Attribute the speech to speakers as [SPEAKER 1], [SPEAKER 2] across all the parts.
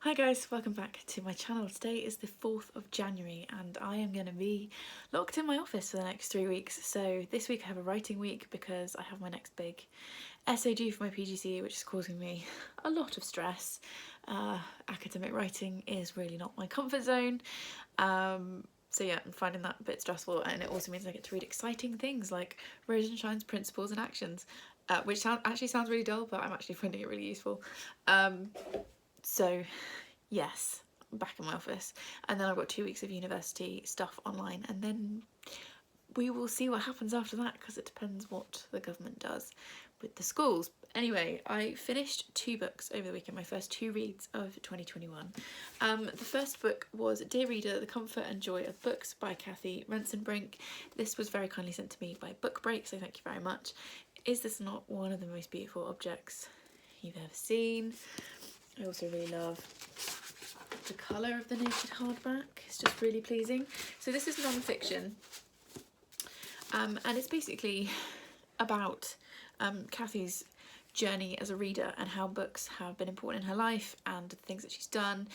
[SPEAKER 1] Hi guys, welcome back to my channel. Today is the 4th of January and I am going to be locked in my office for the next 3 weeks. So this week I have a writing week because I have my next big essay due for my PGCE, which is causing me a lot of stress. Academic writing is really not my comfort zone. So yeah, I'm finding that a bit stressful, and it also means I get to read exciting things like Rosenshine's Principles and Actions, which actually sounds really dull, but I'm actually finding it really useful. So yes, I'm back in my office, and then I've got 2 weeks of university stuff online, and then we will see what happens after that because it depends what the government does with the schools. Anyway, I finished 2 books over the weekend, my first 2 reads of 2021. The first book was Dear Reader, The Comfort and Joy of Books by Cathy, Rentzenbrink. This was very kindly sent to me by Book Break, so thank you very much. Is this not one of the most beautiful objects you've ever seen? I also really love the colour of the naked hardback. It's just really pleasing. So this is non-fiction, and it's basically about Cathy's journey as a reader and how books have been important in her life and the things that she's done.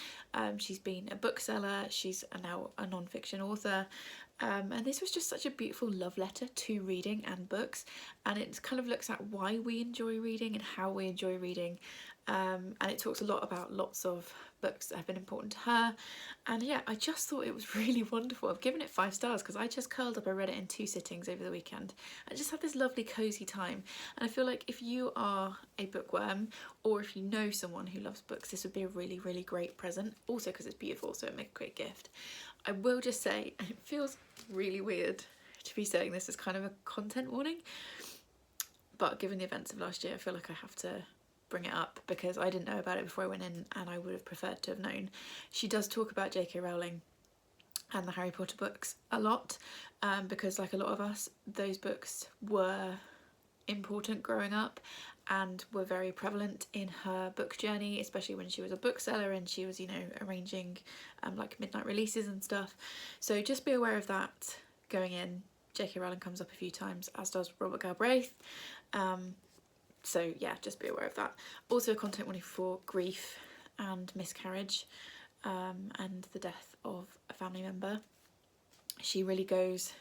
[SPEAKER 1] She's been a bookseller, she's now a non-fiction author, and this was just such a beautiful love letter to reading and books, and it kind of looks at why we enjoy reading and how we enjoy reading, and it talks a lot about lots of books that have been important to her. And yeah, I just thought it was really wonderful. I've given it 5 stars because I just curled up. I read it in 2 sittings over the weekend. I just had this lovely cozy time, and I feel like if you are a bookworm or if you know someone who loves books, this would be a really, really great present. Also because it's beautiful, so it'd make a great gift. I will just say, and it feels really weird to be saying this as kind of a content warning, but given the events of last year, I feel like I have to bring it up because I didn't know about it before I went in, and I would have preferred to have known. She does talk about J.K. Rowling and the Harry Potter books a lot, because like a lot of us, those books were important growing up and were very prevalent in her book journey, especially when she was a bookseller and she was, you know, arranging like midnight releases and stuff. So just be aware of that going in. J.K. Rowling comes up a few times, as does Robert Galbraith. So yeah, just be aware of that. Also a content warning for grief and miscarriage, and the death of a family member. She really goes,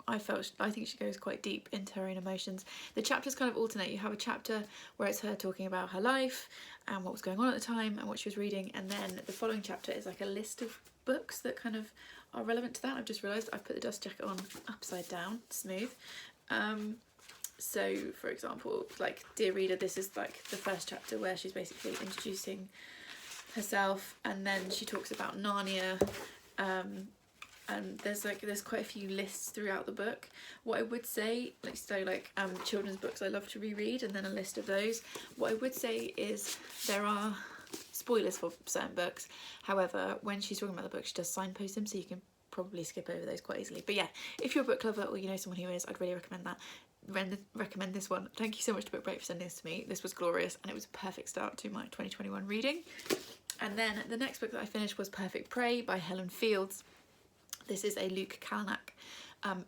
[SPEAKER 1] I think she goes quite deep into her own emotions. The chapters kind of alternate. You have a chapter where it's her talking about her life and what was going on at the time and what she was reading, and then the following chapter is like a list of books that kind of are relevant to that. I've just realised I've put the dust jacket on upside down, smooth. So for example, like Dear Reader, this is like the first chapter where she's basically introducing herself, and then she talks about Narnia, and there's quite a few lists throughout the book. What I would say, like children's books I love to reread, and then a list of those. What I would say is there are spoilers for certain books. However, when she's talking about the book, she does signpost them, so you can probably skip over those quite easily. But yeah, if you're a book lover or you know someone who is, I'd really recommend that. Recommend this one. Thank you so much to Book Break for sending this to me. This was glorious, and it was a perfect start to my 2021 reading. And then the next book that I finished was Perfect Prey by Helen Fields. This is a Luke Kalanick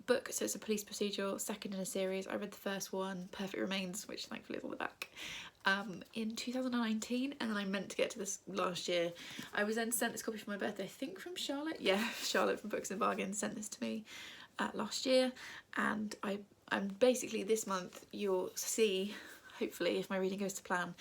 [SPEAKER 1] book, so it's a police procedural, second in a series. I read the first one, Perfect Remains, which thankfully is on the back, in 2019, and then I meant to get to this last year. I was then sent this copy for my birthday, I think from Charlotte. Yeah, Charlotte from Books and Bargains sent this to me last year, and I'm basically this month you'll see, hopefully if my reading goes to plan,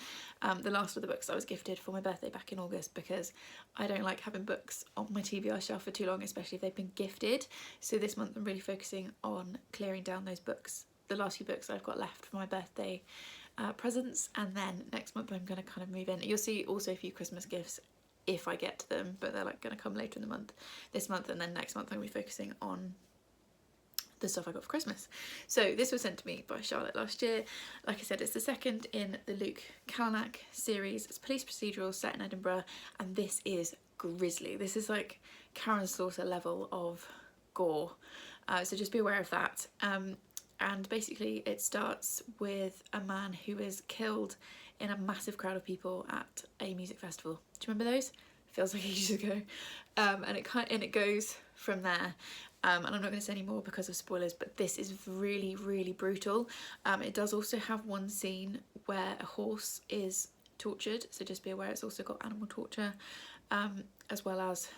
[SPEAKER 1] the last of the books I was gifted for my birthday back in August, because I don't like having books on my TBR shelf for too long, especially if they've been gifted. So this month I'm really focusing on clearing down those books, the last few books I've got left for my birthday presents, and then next month I'm going to kind of move in. You'll see also a few Christmas gifts if I get to them, but they're like going to come later in the month, this month, and then next month I'm going to be focusing on the stuff I got for Christmas. So this was sent to me by Charlotte last year. Like I said, it's the second in the Luke Kalanick series. It's police procedural set in Edinburgh, and this is grisly. This is like Karen Slaughter level of gore, so just be aware of that. And basically it starts with a man who is killed in a massive crowd of people at a music festival. Do you remember those? Feels like ages ago. And it goes from there. And I'm not going to say any more because of spoilers, but this is really, really brutal. It does also have one scene where a horse is tortured, so just be aware it's also got animal torture, as well as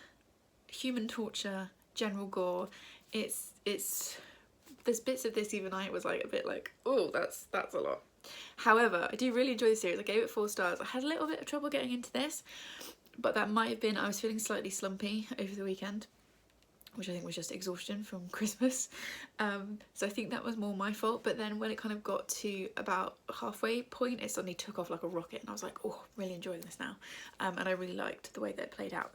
[SPEAKER 1] human torture, general gore. It's there's bits of this even I was like a bit like, oh, that's a lot. However, I do really enjoy the series. I gave it 4 stars. I had a little bit of trouble getting into this, but that might have been I was feeling slightly slumpy over the weekend, which I think was just exhaustion from Christmas. So I think that was more my fault. But then when it kind of got to about halfway point, it suddenly took off like a rocket, and I was like, oh, really enjoying this now. And I really liked the way that it played out.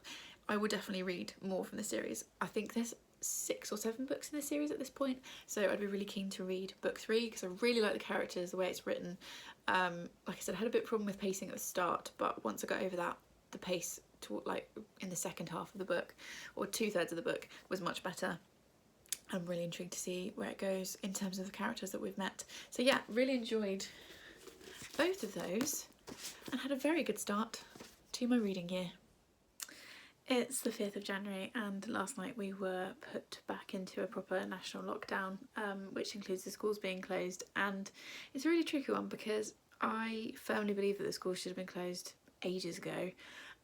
[SPEAKER 1] I will definitely read more from the series. I think there's 6 or 7 books in the series at this point, so I'd be really keen to read book 3 because I really like the characters, the way it's written. Like I said, I had a bit of problem with pacing at the start, but once I got over that, the pace to like in the second half of the book, or 2/3 of the book, was much better. I'm really intrigued to see where it goes in terms of the characters that we've met. So yeah, really enjoyed both of those and had a very good start to my reading year. It's the 5th of January and last night we were put back into a proper national lockdown, which includes the schools being closed, and it's a really tricky one because I firmly believe that the schools should have been closed ages ago,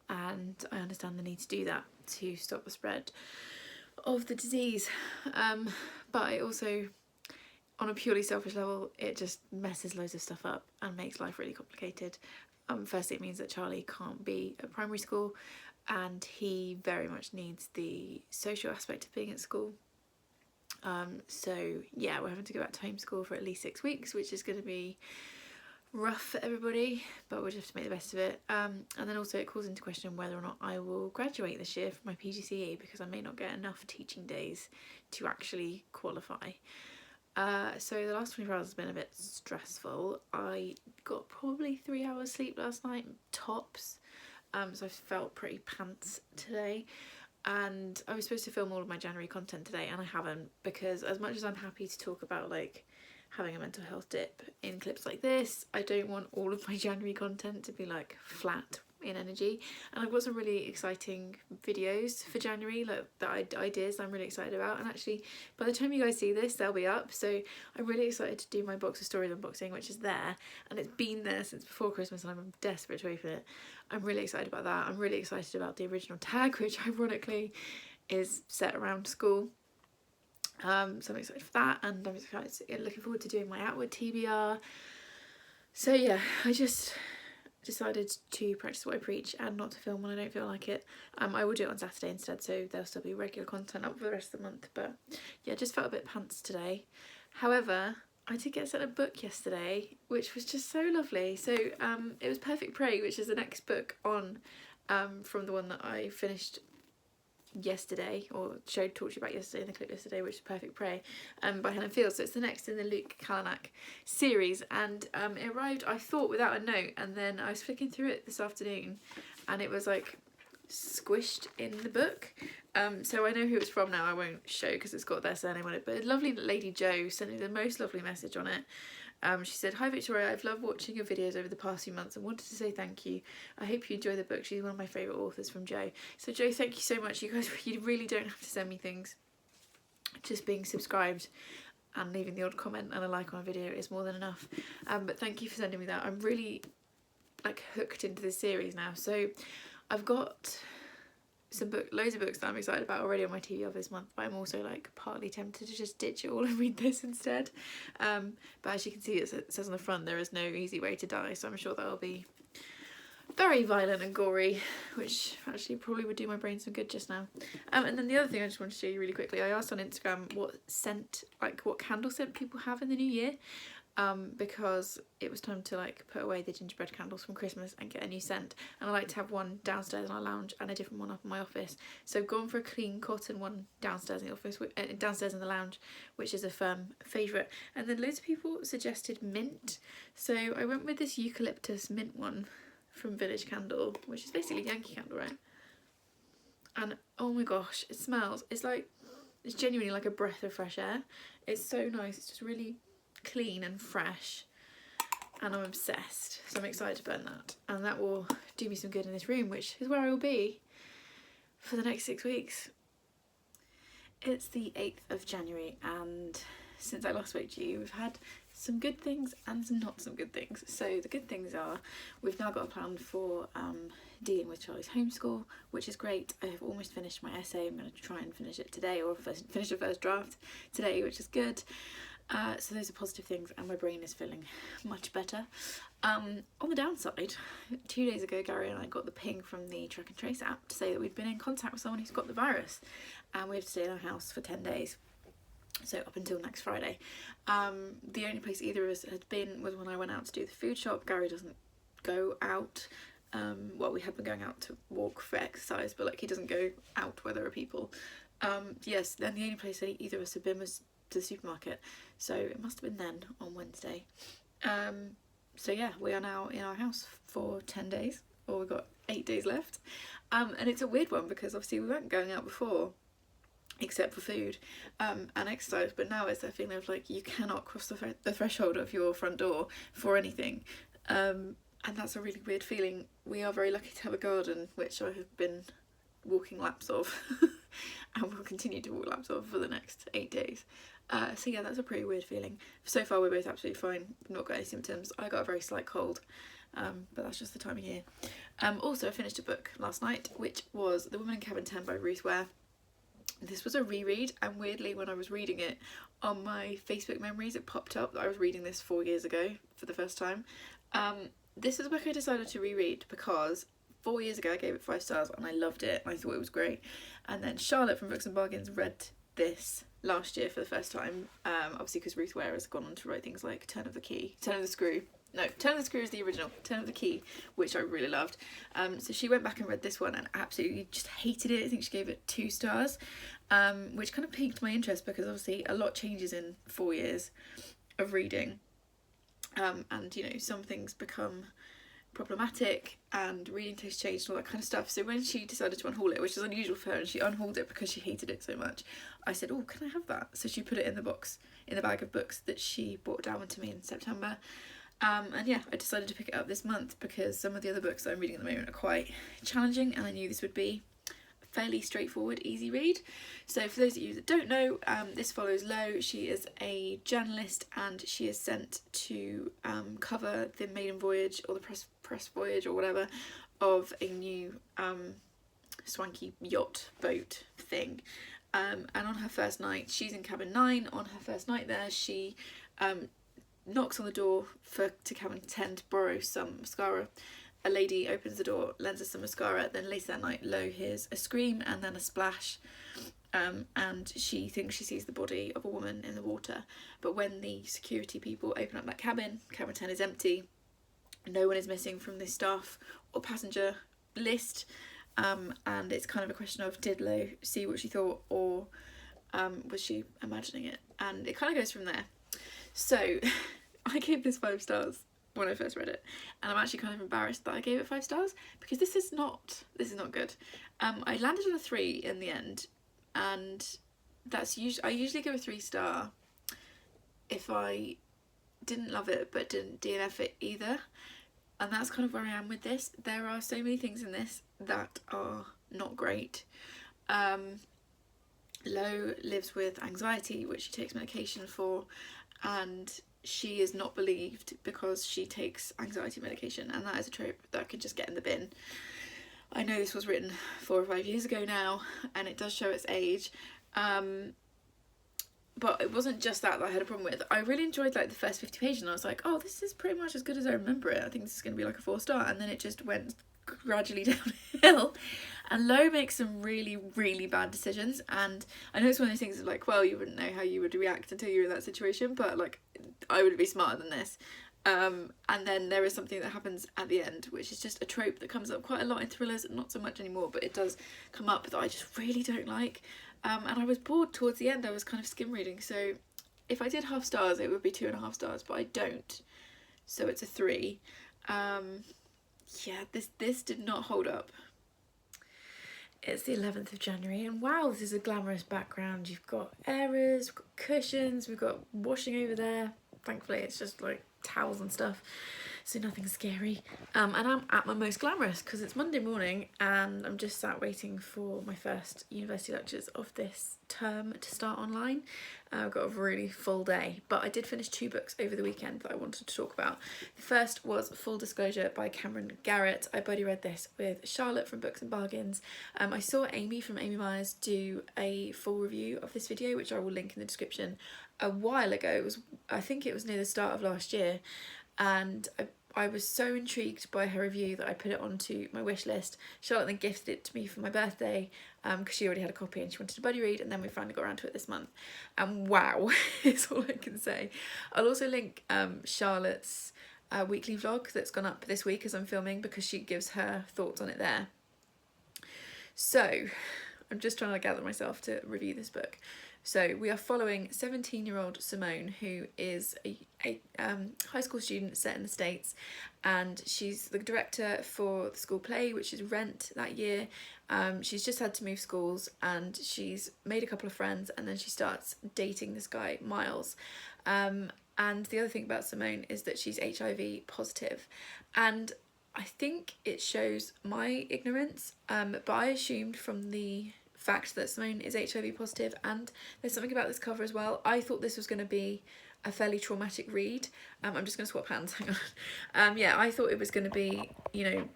[SPEAKER 1] and I understand the need to do that to stop the spread of the disease, but it also, on a purely selfish level, it just messes loads of stuff up and makes life really complicated. Firstly, it means that Charlie can't be at primary school, and he very much needs the social aspect of being at school. So yeah, we're having to go back to homeschool for at least 6 weeks, which is going to be rough for everybody, but we'll just have to make the best of it. And then also it calls into question whether or not I will graduate this year from my PGCE, because I may not get enough teaching days to actually qualify. So the last 24 hours has been a bit stressful. I got probably 3 hours sleep last night, tops. So I felt pretty pants today, and I was supposed to film all of my January content today and I haven't, because as much as I'm happy to talk about like having a mental health dip in clips like this, I don't want all of my January content to be like flat in energy. And I've got some really exciting videos for January, like that ideas I'm really excited about, and actually by the time you guys see this they'll be up. So I'm really excited to do my box of stories unboxing, which is there, and it's been there since before Christmas and I'm desperate to open it. I'm really excited about that. I'm really excited about the original tag, which ironically is set around school. So I'm excited for that, and I'm looking forward to doing my Atwood TBR. So yeah, I just decided to practice what I preach and not to film when I don't feel like it. I will do it on Saturday instead, so there'll still be regular content up for the rest of the month, but yeah, just felt a bit pants today. However, I did get sent a book yesterday, which was just so lovely. So it was Perfect Prey, which is the next book on from the one that I finished yesterday, or talked to you about yesterday in the clip yesterday, which is Perfect Prey, by Helen. So it's the next in the Luke Kalanick series, and it arrived, I thought, without a note, and then I was flicking through it this afternoon and it was like squished in the book. So I know who it's from now. I won't show because it's got their surname on it, but lovely Lady Jo sent me the most lovely message on it. She said, "Hi Victoria, I've loved watching your videos over the past few months and wanted to say thank you. I hope you enjoy the book. She's one of my favourite authors," from Jo. So Jo, thank you so much. You guys, you really don't have to send me things. Just being subscribed and leaving the odd comment and a like on a video is more than enough. But thank you for sending me that. I'm really like hooked into this series now. So I've got loads of books that I'm excited about already on my TBR this month, but I'm also like partly tempted to just ditch it all and read this instead. But as you can see, it says on the front, there is no easy way to die, so I'm sure that'll be very violent and gory, which actually probably would do my brain some good just now. And then the other thing I just wanted to show you really quickly, I asked on Instagram what candle scent people have in the new year, because it was time to like put away the gingerbread candles from Christmas and get a new scent, and I like to have one downstairs in our lounge and a different one up in my office. So I've gone for a clean cotton one downstairs in the office, downstairs in the lounge, which is a firm favourite. And then loads of people suggested mint, so I went with this eucalyptus mint one from Village Candle, which is basically Yankee Candle, right? And oh my gosh, it smells, it's genuinely like a breath of fresh air. It's so nice. It's just really clean and fresh, and I'm obsessed, so I'm excited to burn that, and that will do me some good in this room, which is where I will be for the next 6 weeks. It's the 8th of January, and since I last spoke to you, we've had some good things and some not some good things. So the good things are we've now got a plan for dealing with Charlie's homeschool, which is great. I have almost finished my essay. I'm going to try and finish it today, or finish the first draft today, which is good. So those are positive things, and my brain is feeling much better. On the downside, 2 days ago Gary and I got the ping from the track and trace app to say that we'd been in contact with someone who's got the virus, and we have to stay in our house for 10 days. So up until next Friday. The only place either of us had been was when I went out to do the food shop. Gary doesn't go out. Well, we have been going out to walk for exercise, but like he doesn't go out where there are people. Yes, then the only place that either of us had been was to the supermarket. So it must have been then on Wednesday. So yeah, we are now in our house for 10 days, or we've got 8 days left. And it's a weird one because obviously we weren't going out before, except for food and exercise, but now it's that feeling of like you cannot cross the threshold of your front door for anything, and that's a really weird feeling. We are very lucky to have a garden, which I have been walking laps of and will continue to walk laps of for the next 8 days. So yeah, that's a pretty weird feeling. So far we're both absolutely fine. We've not got any symptoms. I got a very slight cold, but that's just the time of year. Also I finished a book last night, which was The Woman in Cabin 10 by Ruth Ware. This was a reread, and weirdly when I was reading it on my Facebook memories it popped up that I was reading this 4 years ago for the first time. This is a book I decided to reread because 4 years ago I gave it 5 stars and I loved it and I thought it was great, and then Charlotte from Books and Bargains read this last year for the first time, obviously because Ruth Ware has gone on to write things like Turn of the Screw is the original, Turn of the Key, which I really loved. So she went back and read this one and absolutely just hated it. I think she gave it 2 stars, which kind of piqued my interest because obviously a lot changes in 4 years of reading, and you know, some things become problematic and reading taste changed and all that kind of stuff. So when she decided to unhaul it, which is unusual for her, and she unhauled it because she hated it so much, I said, oh, can I have that? So she put it in the box, in the bag of books that she brought down to me in September. And yeah, I decided to pick it up this month because some of the other books that I'm reading at the moment are quite challenging, and I knew this would be a fairly straightforward, easy read. So for those of you that don't know, this follows Lo. She is a journalist and she is sent to cover the maiden voyage, or the press voyage or whatever, of a new swanky yacht boat thing. And on her first night, she's in cabin 9, on her first night there, she knocks on the door to cabin 10 to borrow some mascara. A lady opens the door, lends her some mascara, then later that night Lo hears a scream and then a splash, and she thinks she sees the body of a woman in the water. But when the security people open up that cabin 10 is empty, no one is missing from the staff or passenger list, and it's kind of a question of, did Lo see what she thought, or was she imagining it? And it kind of goes from there. So I gave this 5 stars when I first read it, and I'm actually kind of embarrassed that I gave it 5 stars because this is not good. I landed on a 3 in the end, and that's I usually give a 3-star if I didn't love it but didn't DNF it either, and that's kind of where I am with this. There are so many things in this that are not great. Lo lives with anxiety, which she takes medication for, and she is not believed because she takes anxiety medication, and that is a trope that could just get in the bin. I know this was written 4 or 5 years ago now, and it does show its age, but it wasn't just that I had a problem with. I really enjoyed like the first 50 pages, and I was like, oh, this is pretty much as good as I remember it. I think this is going to be like a 4-star, and then it just went gradually downhill, and Lo makes some really, really bad decisions. And I know it's one of those things of like, well, you wouldn't know how you would react until you were in that situation, but like, I would be smarter than this. And then there is something that happens at the end, which is just a trope that comes up quite a lot in thrillers, not so much anymore, but it does come up, that I just really don't like. And I was bored towards the end. I was kind of skim reading, so if I did half stars it would be 2.5 stars, but I don't, so it's a 3. Yeah, this did not hold up. It's the 11th of January, and wow, this is a glamorous background. You've got errors, we've got cushions, we've got washing over there. Thankfully it's just like towels and stuff. so nothing scary. And I'm at my most glamorous because it's Monday morning and I'm just sat waiting for my first university lectures of this term to start online. I've got a really full day, but I did finish 2 books over the weekend that I wanted to talk about. The first was Full Disclosure by Camryn Garrett. I buddy read this with Charlotte from Books and Bargains. I saw Amy from Amy Myers do a full review of this video, which I will link in the description, a while ago. I think it was near the start of last year, and I was so intrigued by her review that I put it onto my wish list. Charlotte then gifted it to me for my birthday because she already had a copy and she wanted to buddy read, and then we finally got around to it this month. And wow, is all I can say. I'll also link Charlotte's weekly vlog that's gone up this week as I'm filming, because she gives her thoughts on it there. So I'm just trying to gather myself to review this book. So we are following 17-year-old Simone, who is a high school student set in the States, and she's the director for the school play, which is Rent, that year. She's just had to move schools and she's made a couple of friends, and then she starts dating this guy, Miles. And the other thing about Simone is that she's HIV positive, and I think it shows my ignorance, but I assumed from the fact that Simone is HIV positive, and there's something about this cover as well. I thought this was going to be a fairly traumatic read. I'm just going to swap hands, hang on. Yeah, I thought it was going to be, you know,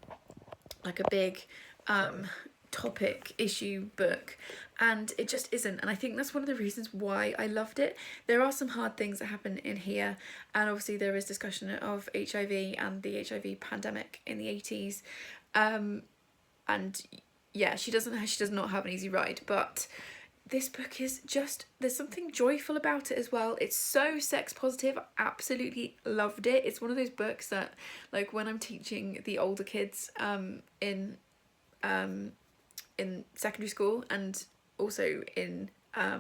[SPEAKER 1] like a big topic issue book, and it just isn't, and I think that's one of the reasons why I loved it. There are some hard things that happen in here, and obviously there is discussion of HIV and the HIV pandemic in the 80s, and yeah, she does not have an easy ride, but this book is just, there's something joyful about it as well. It's so sex positive. I absolutely loved it. It's one of those books that, like, when I'm teaching the older kids in secondary school and also in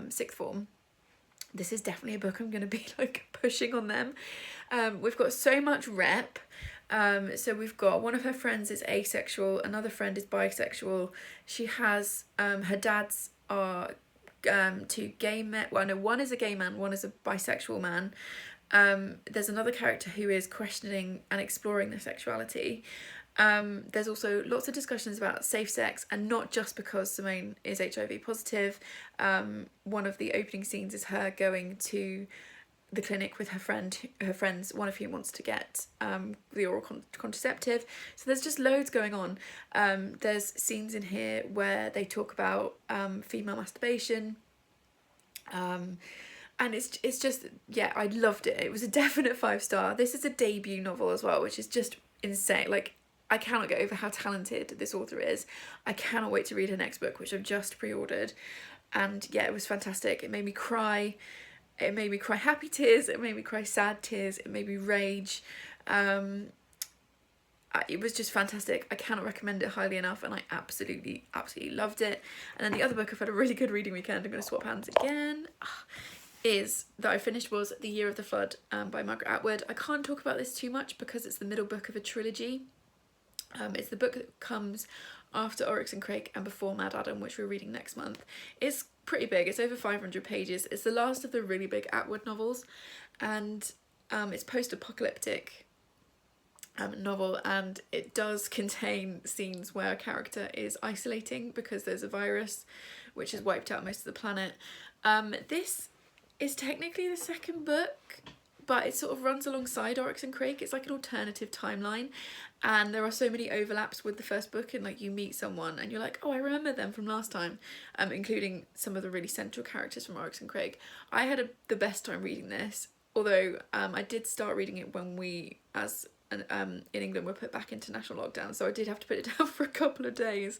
[SPEAKER 1] sixth form, this is definitely a book I'm going to be like pushing on them. We've got so much rep. So we've got one of her friends is asexual, another friend is bisexual. She has her dads are 2 gay men. Well, no, one is a gay man, one is a bisexual man. There's another character who is questioning and exploring their sexuality. There's also lots of discussions about safe sex, and not just because Simone is HIV positive. One of the opening scenes is her going to the clinic with her friends, one of whom wants to get the oral contraceptive. So there's just loads going on. There's scenes in here where they talk about female masturbation, and it's just, yeah, I loved it. It was a definite 5-star. This is a debut novel as well, which is just insane. Like, I cannot get over how talented this author is. I cannot wait to read her next book, which I've just pre-ordered, and yeah, it was fantastic. It made me cry. It made me cry happy tears, it made me cry sad tears, it made me rage. It was just fantastic. I cannot recommend it highly enough, and I absolutely loved it. And then the other book I've had a really good reading weekend, I'm going to swap hands again, is that I finished was The Year of the Flood by Margaret Atwood. I can't talk about this too much because it's the middle book of a trilogy. It's the book that comes after Oryx and Crake and before Mad Adam, which we're reading next month. It's pretty big, it's over 500 pages. It's the last of the really big Atwood novels, and it's post-apocalyptic novel, and it does contain scenes where a character is isolating because there's a virus which has wiped out most of the planet. This is technically the second book, but it sort of runs alongside Oryx and Crake. It's like an alternative timeline, and there are so many overlaps with the first book, and like you meet someone and you're like, oh, I remember them from last time, including some of the really central characters from Oryx and Crake. I had the best time reading this, although I did start reading it when we, in England, were put back into national lockdown, so I did have to put it down for a couple of days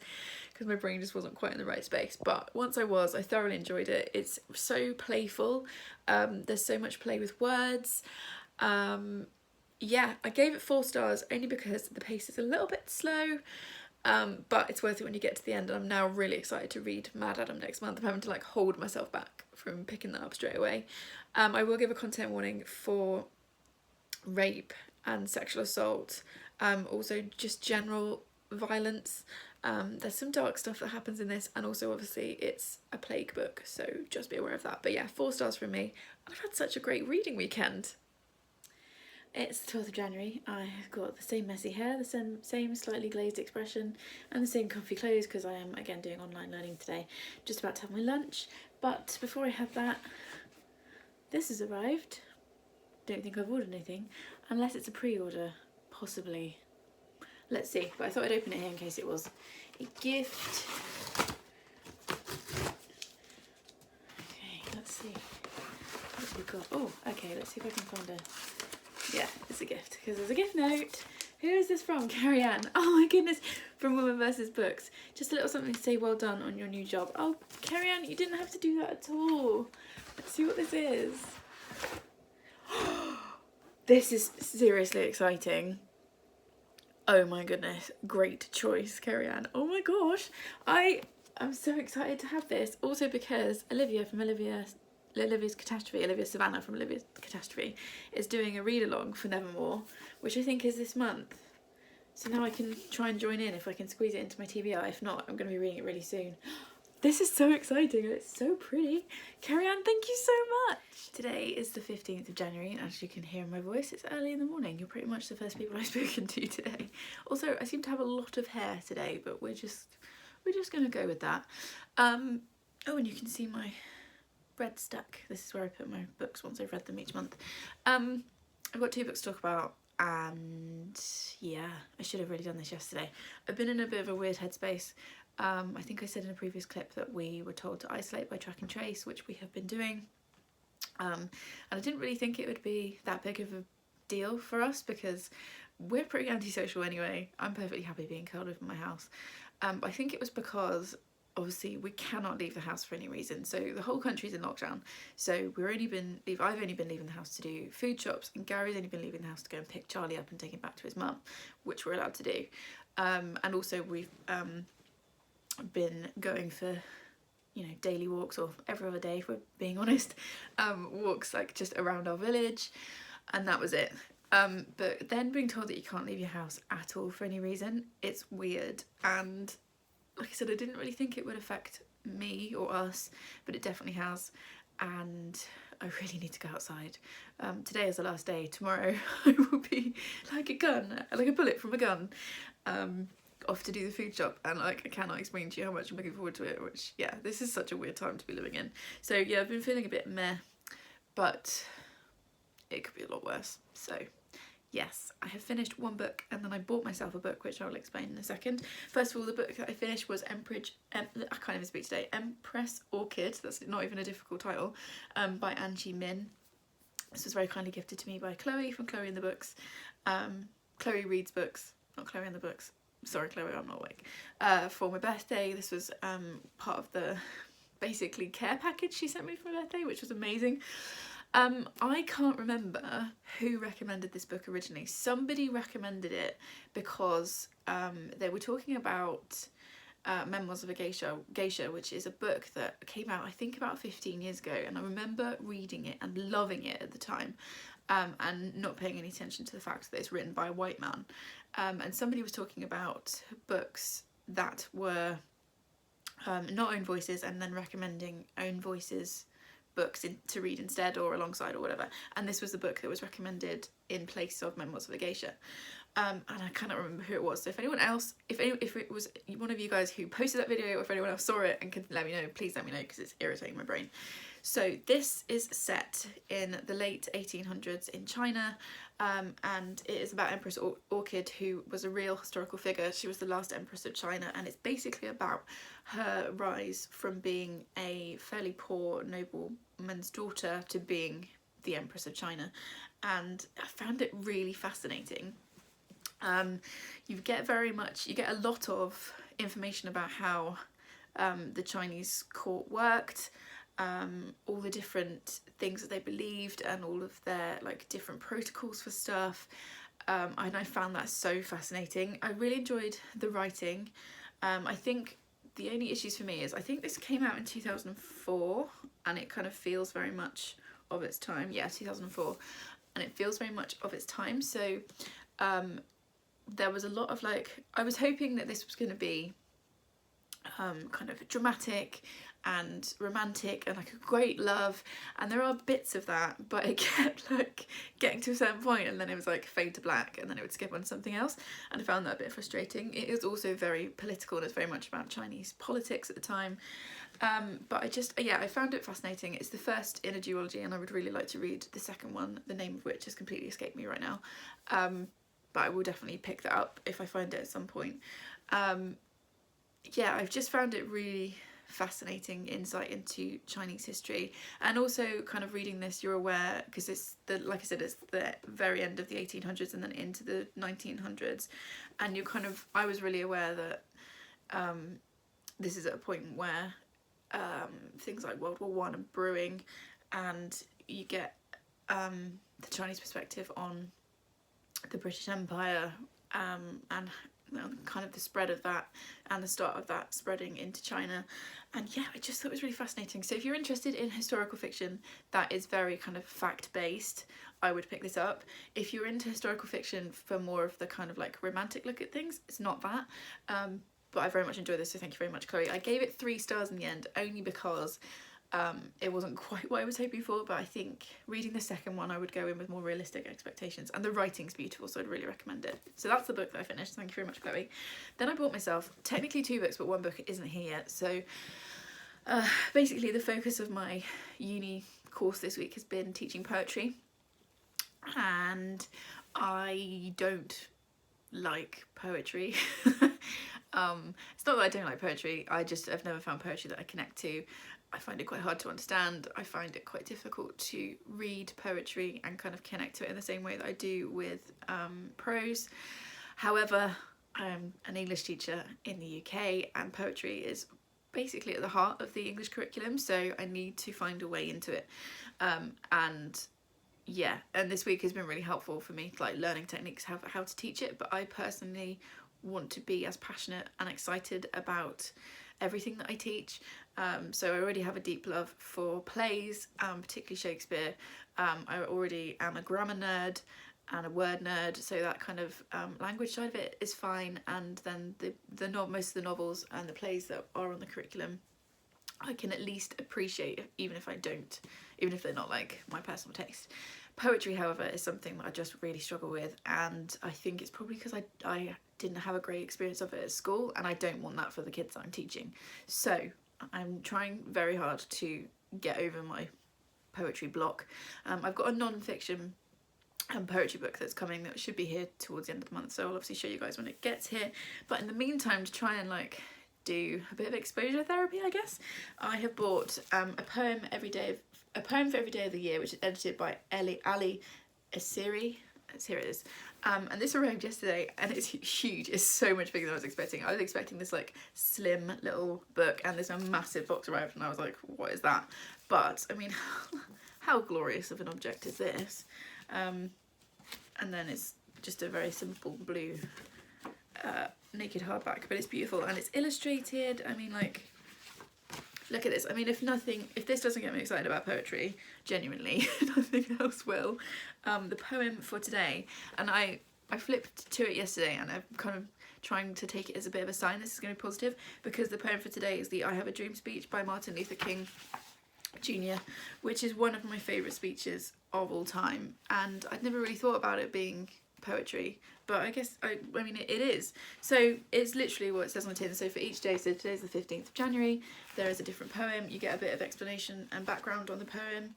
[SPEAKER 1] because my brain just wasn't quite in the right space. But once I thoroughly enjoyed it. It's so playful. There's so much play with words. Yeah, I gave it 4 stars only because the pace is a little bit slow, but it's worth it when you get to the end, and I'm now really excited to read Mad Adam next month. I'm having to like hold myself back from picking that up straight away. I will give a content warning for rape and sexual assault, also just general violence. There's some dark stuff that happens in this, and also obviously it's a plague book, so just be aware of that. But yeah, 4 stars from me, and I've had such a great reading weekend. It's the 12th of January. I've got the same messy hair, the same slightly glazed expression, and the same comfy clothes because I am again doing online learning today. Just about to have my lunch, but before I have that, this has arrived. Don't think I've ordered anything, unless it's a pre-order, possibly. Let's see, but I thought I'd open it here in case it was a gift. Okay, let's see what we've got. Oh, okay, let's see if I can find a... Yeah, it's a gift, because there's a gift note. Who is this from? Carrie Ann. Oh my goodness, from Woman vs. Books. Just a little something to say well done on your new job. Oh, Carrie Ann, you didn't have to do that at all. Let's see what this is. This is seriously exciting. Oh my goodness, great choice, Carrie Ann. Oh my gosh, I'm so excited to have this. Also because Olivia from Olivia's Catastrophe, Olivia Savannah from Olivia's Catastrophe, is doing a read-along for Nevermore, which I think is this month. So now I can try and join in if I can squeeze it into my TBR. If not, I'm going to be reading it really soon. This is so exciting and it's so pretty. Carrie Ann, thank you so much. Today is the 15th of January, and as you can hear in my voice, it's early in the morning. You're pretty much the first people I've spoken to today. Also, I seem to have a lot of hair today, but we're just going to go with that. Oh, and you can see my bread stack. This is where I put my books once I've read them each month. I've got 2 books to talk about, and yeah, I should have really done this yesterday. I've been in a bit of a weird headspace. I think I said in a previous clip that we were told to isolate by track and trace, which we have been doing. And I didn't really think it would be that big of a deal for us because we're pretty antisocial anyway. I'm perfectly happy being curled up in my house. But I think it was because obviously we cannot leave the house for any reason. So the whole country's in lockdown. So I've only been leaving the house to do food shops, and Gary's only been leaving the house to go and pick Charlie up and take him back to his mum, which we're allowed to do. And also we've been going for, you know, daily walks, or every other day if we're being honest, walks like just around our village, and that was it. But then being told that you can't leave your house at all for any reason, it's weird. And like I said, I didn't really think it would affect me or us, but it definitely has, and I really need to go outside. Today is the last day. Tomorrow I will be like a bullet from a gun, off to do the food shop, and like I cannot explain to you how much I'm looking forward to it, which, yeah, this is such a weird time to be living in. So yeah, I've been feeling a bit meh, but it could be a lot worse. So yes, I have finished 1 book, and then I bought myself a book, which I'll explain in a second. First of all, the book that I finished was I can't even speak today, Empress Orchid, that's not even a difficult title, by Anchee. This was very kindly gifted to me by Chloe from Chloe in the Books. Chloe reads books, not Chloe in the Books. Sorry Chloe, I'm not awake. For my birthday, this was part of the basically care package she sent me for my birthday, which was amazing. I can't remember who recommended this book originally. Somebody recommended it because they were talking about Memoirs of a Geisha, which is a book that came out I think about 15 years ago, and I remember reading it and loving it at the time, and not paying any attention to the fact that it's written by a white man. And somebody was talking about books that were not own voices, and then recommending own voices books to read instead or alongside or whatever, and this was the book that was recommended in place of Memoirs of a Geisha. And I cannot remember who it was, so if anyone else, if it was one of you guys who posted that video, or if anyone else saw it and can let me know, please let me know, because it's irritating my brain. So this is set in the late 1800s in China, and it is about Empress Orchid, who was a real historical figure. She was the last Empress of China, and it's basically about her rise from being a fairly poor nobleman's daughter to being the Empress of China, and I found it really fascinating. You get a lot of information about how the Chinese court worked, all the different things that they believed, and all of their like different protocols for stuff, and I found that so fascinating. I really enjoyed the writing. I think the only issues for me is I think this came out in 2004, and it kind of feels very much of its time. Yeah, 2004, and it feels very much of its time. So there was a lot of like, I was hoping that this was going to be kind of dramatic and romantic and like a great love, and there are bits of that, but it kept like getting to a certain point and then it was like fade to black and then it would skip on something else, and I found that a bit frustrating. It is also very political and it's very much about Chinese politics at the time, but I found it fascinating. It's the first in a duology and I would really like to read the second one, the name of which has completely escaped me right now, but I will definitely pick that up if I find it at some point. Yeah, I've just found it really fascinating insight into Chinese history, and also kind of reading this, you're aware, because it's like I said, it's the very end of the 1800s and then into the 1900s, and I was really aware that this is at a point where things like World War I are brewing, and you get the Chinese perspective on the British Empire, and kind of the spread of that and the start of that spreading into China. And yeah, I just thought it was really fascinating. So if you're interested in historical fiction that is very kind of fact-based, I would pick this up. If you're into historical fiction for more of the kind of like romantic look at things, it's not that, but I very much enjoyed this, so thank you very much, Chloe. I gave it 3 stars in the end only because it wasn't quite what I was hoping for, but I think reading the second one I would go in with more realistic expectations, and the writing's beautiful, so I'd really recommend it. So that's the book that I finished. Thank you very much, Chloe. Then I bought myself technically 2 books, but 1 book isn't here yet. So basically the focus of my uni course this week has been teaching poetry, and I don't like poetry. It's not that I don't like poetry, I've never found poetry that I connect to. I find it quite hard to understand. I find it quite difficult to read poetry and kind of connect to it in the same way that I do with prose. However, I'm an English teacher in the UK and poetry is basically at the heart of the English curriculum, so I need to find a way into it. And this week has been really helpful for me, like learning techniques, how to teach it, but I personally want to be as passionate and excited about everything that I teach. So I already have a deep love for plays, particularly Shakespeare. I already am a grammar nerd and a word nerd, so that kind of language side of it is fine, and then most of the novels and the plays that are on the curriculum I can at least appreciate, even if they're not like my personal taste. Poetry, however, is something that I just really struggle with, and I think it's probably because I didn't have a great experience of it at school, and I don't want that for the kids that I'm teaching. So I'm trying very hard to get over my poetry block. I've got a non-fiction poetry book that's coming that should be here towards the end of the month, so I'll obviously show you guys when it gets here. But in the meantime, to try and like do a bit of exposure therapy, I guess, I have bought a poem for every day of the year, which is edited by Ali Asiri. Here it is. And this arrived yesterday, and it's huge. It's so much bigger than I was expecting. I was expecting this like slim little book, and this massive box arrived, and I was like, what is that? But I mean, how glorious of an object is this? And then it's just a very simple blue naked hardback, but it's beautiful and it's illustrated. I mean, like, look at this. I mean, if this doesn't get me excited about poetry, genuinely, nothing else will. The poem for today, and I flipped to it yesterday, and I'm kind of trying to take it as a bit of a sign this is going to be positive, because the poem for today is the I Have a Dream speech by Martin Luther King Jr., which is one of my favourite speeches of all time, and I'd never really thought about it being poetry, but I guess I mean it is. So it's literally what it says on the tin. So for each day, so today's the 15th of January, there is a different poem. You get a bit of explanation and background on the poem,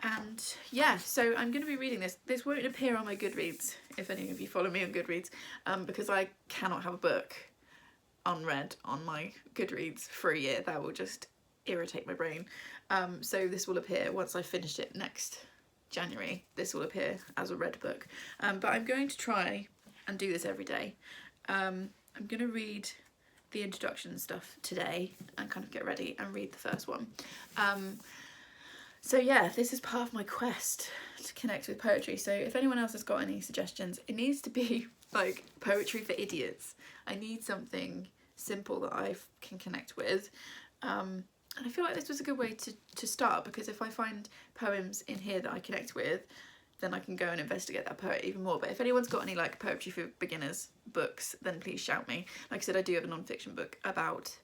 [SPEAKER 1] and yeah, so I'm going to be reading this. This won't appear on my Goodreads if any of you follow me on Goodreads, because I cannot have a book unread on my Goodreads for a year. That will just irritate my brain. So this will appear once I've finished it next January. This will appear as a read book, but I'm going to try and do this every day. I'm going to read the introduction stuff today and kind of get ready and read the first one. So yeah, this is part of my quest to connect with poetry. So if anyone else has got any suggestions, it needs to be like poetry for idiots. I need something simple that I can connect with. And I feel like this was a good way to start, because if I find poems in here that I connect with, then I can go and investigate that poet even more. But if anyone's got any like poetry for beginners books, then please shout me. Like I said, I do have a non-fiction book about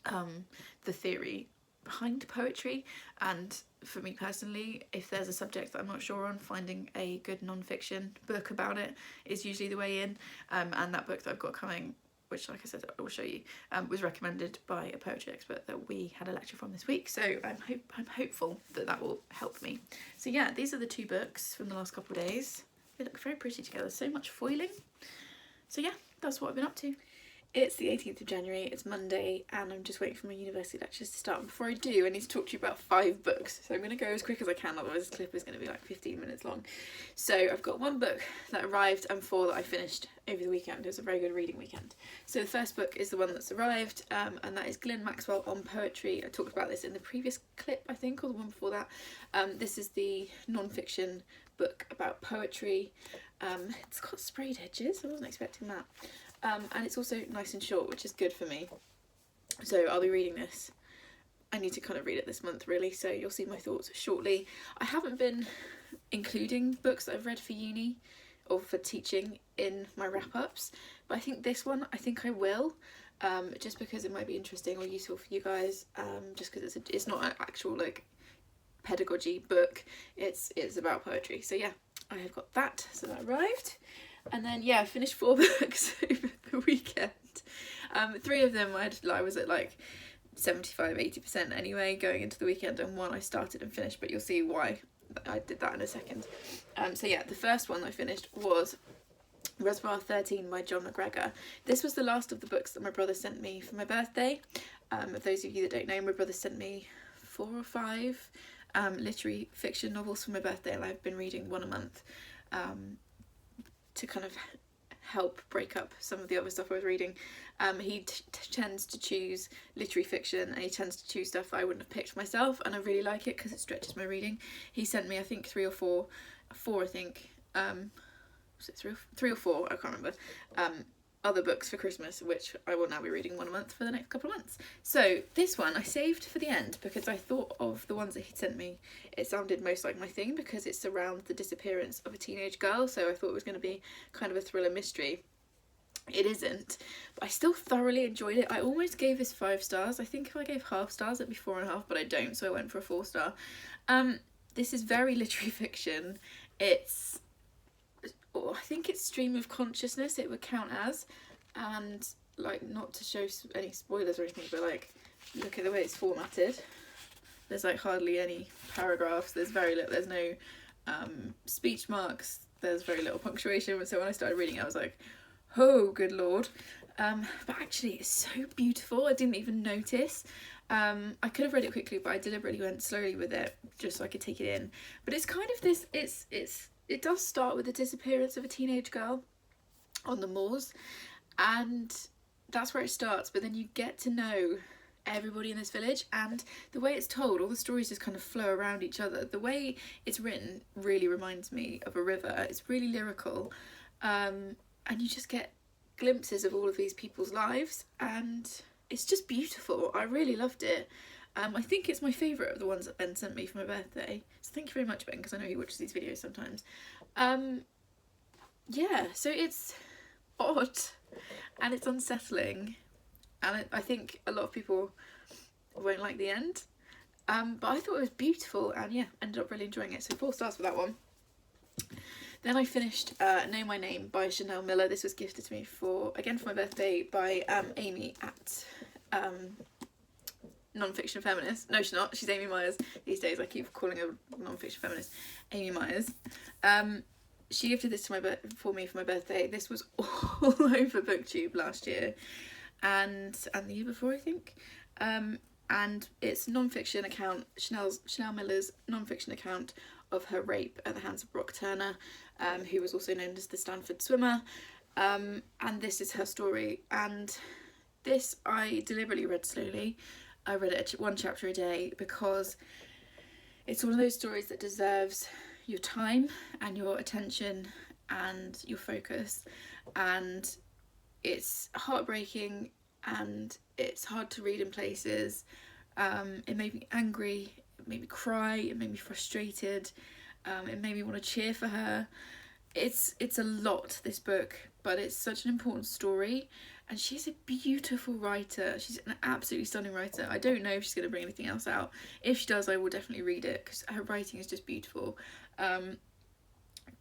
[SPEAKER 1] the theory behind poetry. And for me personally, if there's a subject that I'm not sure on, finding a good non-fiction book about it is usually the way in. And that book that I've got coming, which, like I said, I will show you, was recommended by a poetry expert that we had a lecture from this week. So I'm hopeful that that will help me. So yeah, these are the two books from the last couple of days. They look very pretty together, so much foiling. So yeah, that's what I've been up to. It's the 18th of January, it's Monday, and I'm just waiting for my university lectures to start. And before I do, I need to talk to you about 5 books. So I'm going to go as quick as I can, otherwise this clip is going to be like 15 minutes long. So I've got 1 book that arrived and 4 that I finished over the weekend. It was a very good reading weekend. So the first book is the one that's arrived, and that is Glenn Maxwell on Poetry. I talked about this in the previous clip, I think, or the one before that. This is the non-fiction book about poetry. It's got sprayed edges, I wasn't expecting that. And it's also nice and short, which is good for me. So I'll be reading this. I need to kind of read it this month, really, so you'll see my thoughts shortly. I haven't been including books that I've read for uni or for teaching in my wrap-ups, but I think this one, I think I will, just because it might be interesting or useful for you guys, just because it's not an actual, like, pedagogy book, it's about poetry. So yeah, I have got that, so that arrived. And then yeah, I finished 4 books over the weekend. 3 of them I was at like 75-80% anyway going into the weekend, and 1 I started and finished, but you'll see why I did that in a second. So yeah, the first one I finished was Reservoir 13 by Jon McGregor. This was the last of the books that my brother sent me for my birthday. For those of you that don't know, my brother sent me 4 or 5 literary fiction novels for my birthday, and I've been reading 1 a month to kind of help break up some of the other stuff I was reading. He tends to choose literary fiction, and he tends to choose stuff I wouldn't have picked myself, and I really like it because it stretches my reading. He sent me, I think, 3 or 4 I think, was it 3 or 4, I can't remember, other books for Christmas, which I will now be reading 1 a month for the next couple of months. So this one I saved for the end because I thought of the ones that he sent me, it sounded most like my thing because it's around the disappearance of a teenage girl, so I thought it was going to be kind of a thriller mystery. It isn't, but I still thoroughly enjoyed it. I almost gave this 5 stars. I think if I gave half stars it'd be 4.5, but I don't, so I went for a 4 star. This is very literary fiction. It's, I think it's stream of consciousness it would count as, and like, not to show any spoilers or anything, but like, look at the way it's formatted. There's like hardly any paragraphs, there's very little, there's no speech marks, there's very little punctuation, so when I started reading it I was like, oh good lord. But actually it's so beautiful, I didn't even notice. I could have read it quickly, but I deliberately went slowly with it just so I could take it in. But it's kind of this, it does start with the disappearance of a teenage girl on the moors, and that's where it starts, but then you get to know everybody in this village, and the way it's told, all the stories just kind of flow around each other. The way it's written really reminds me of a river. It's really lyrical, and you just get glimpses of all of these people's lives, and it's just beautiful. I really loved it. I think it's my favourite of the ones that Ben sent me for my birthday. So thank you very much, Ben, because I know he watches these videos sometimes. Yeah, so it's odd and it's unsettling, and I think a lot of people won't like the end. But I thought it was beautiful, and yeah, ended up really enjoying it. So 4 stars for that one. Then I finished Know My Name by Chanel Miller. This was gifted to me again for my birthday by Amy at Non-Fiction Feminist. No, she's not. She's Amy Myers these days. I keep calling her Non-Fiction Feminist. Amy Myers. She gifted this to for me for my birthday. This was all over Booktube last year and the year before, I think. And it's non-fiction account, Chanel Miller's non-fiction account of her rape at the hands of Brock Turner, who was also known as the Stanford Swimmer. And this is her story. And this I deliberately read slowly. I read it 1 chapter a day because it's one of those stories that deserves your time and your attention and your focus, and it's heartbreaking and it's hard to read in places. It made me angry, it made me cry, it made me frustrated, it made me want to cheer for her. It's a lot, this book, but it's such an important story, and she's a beautiful writer. She's an absolutely stunning writer. I don't know if she's going to bring anything else out. If she does, I will definitely read it because her writing is just beautiful.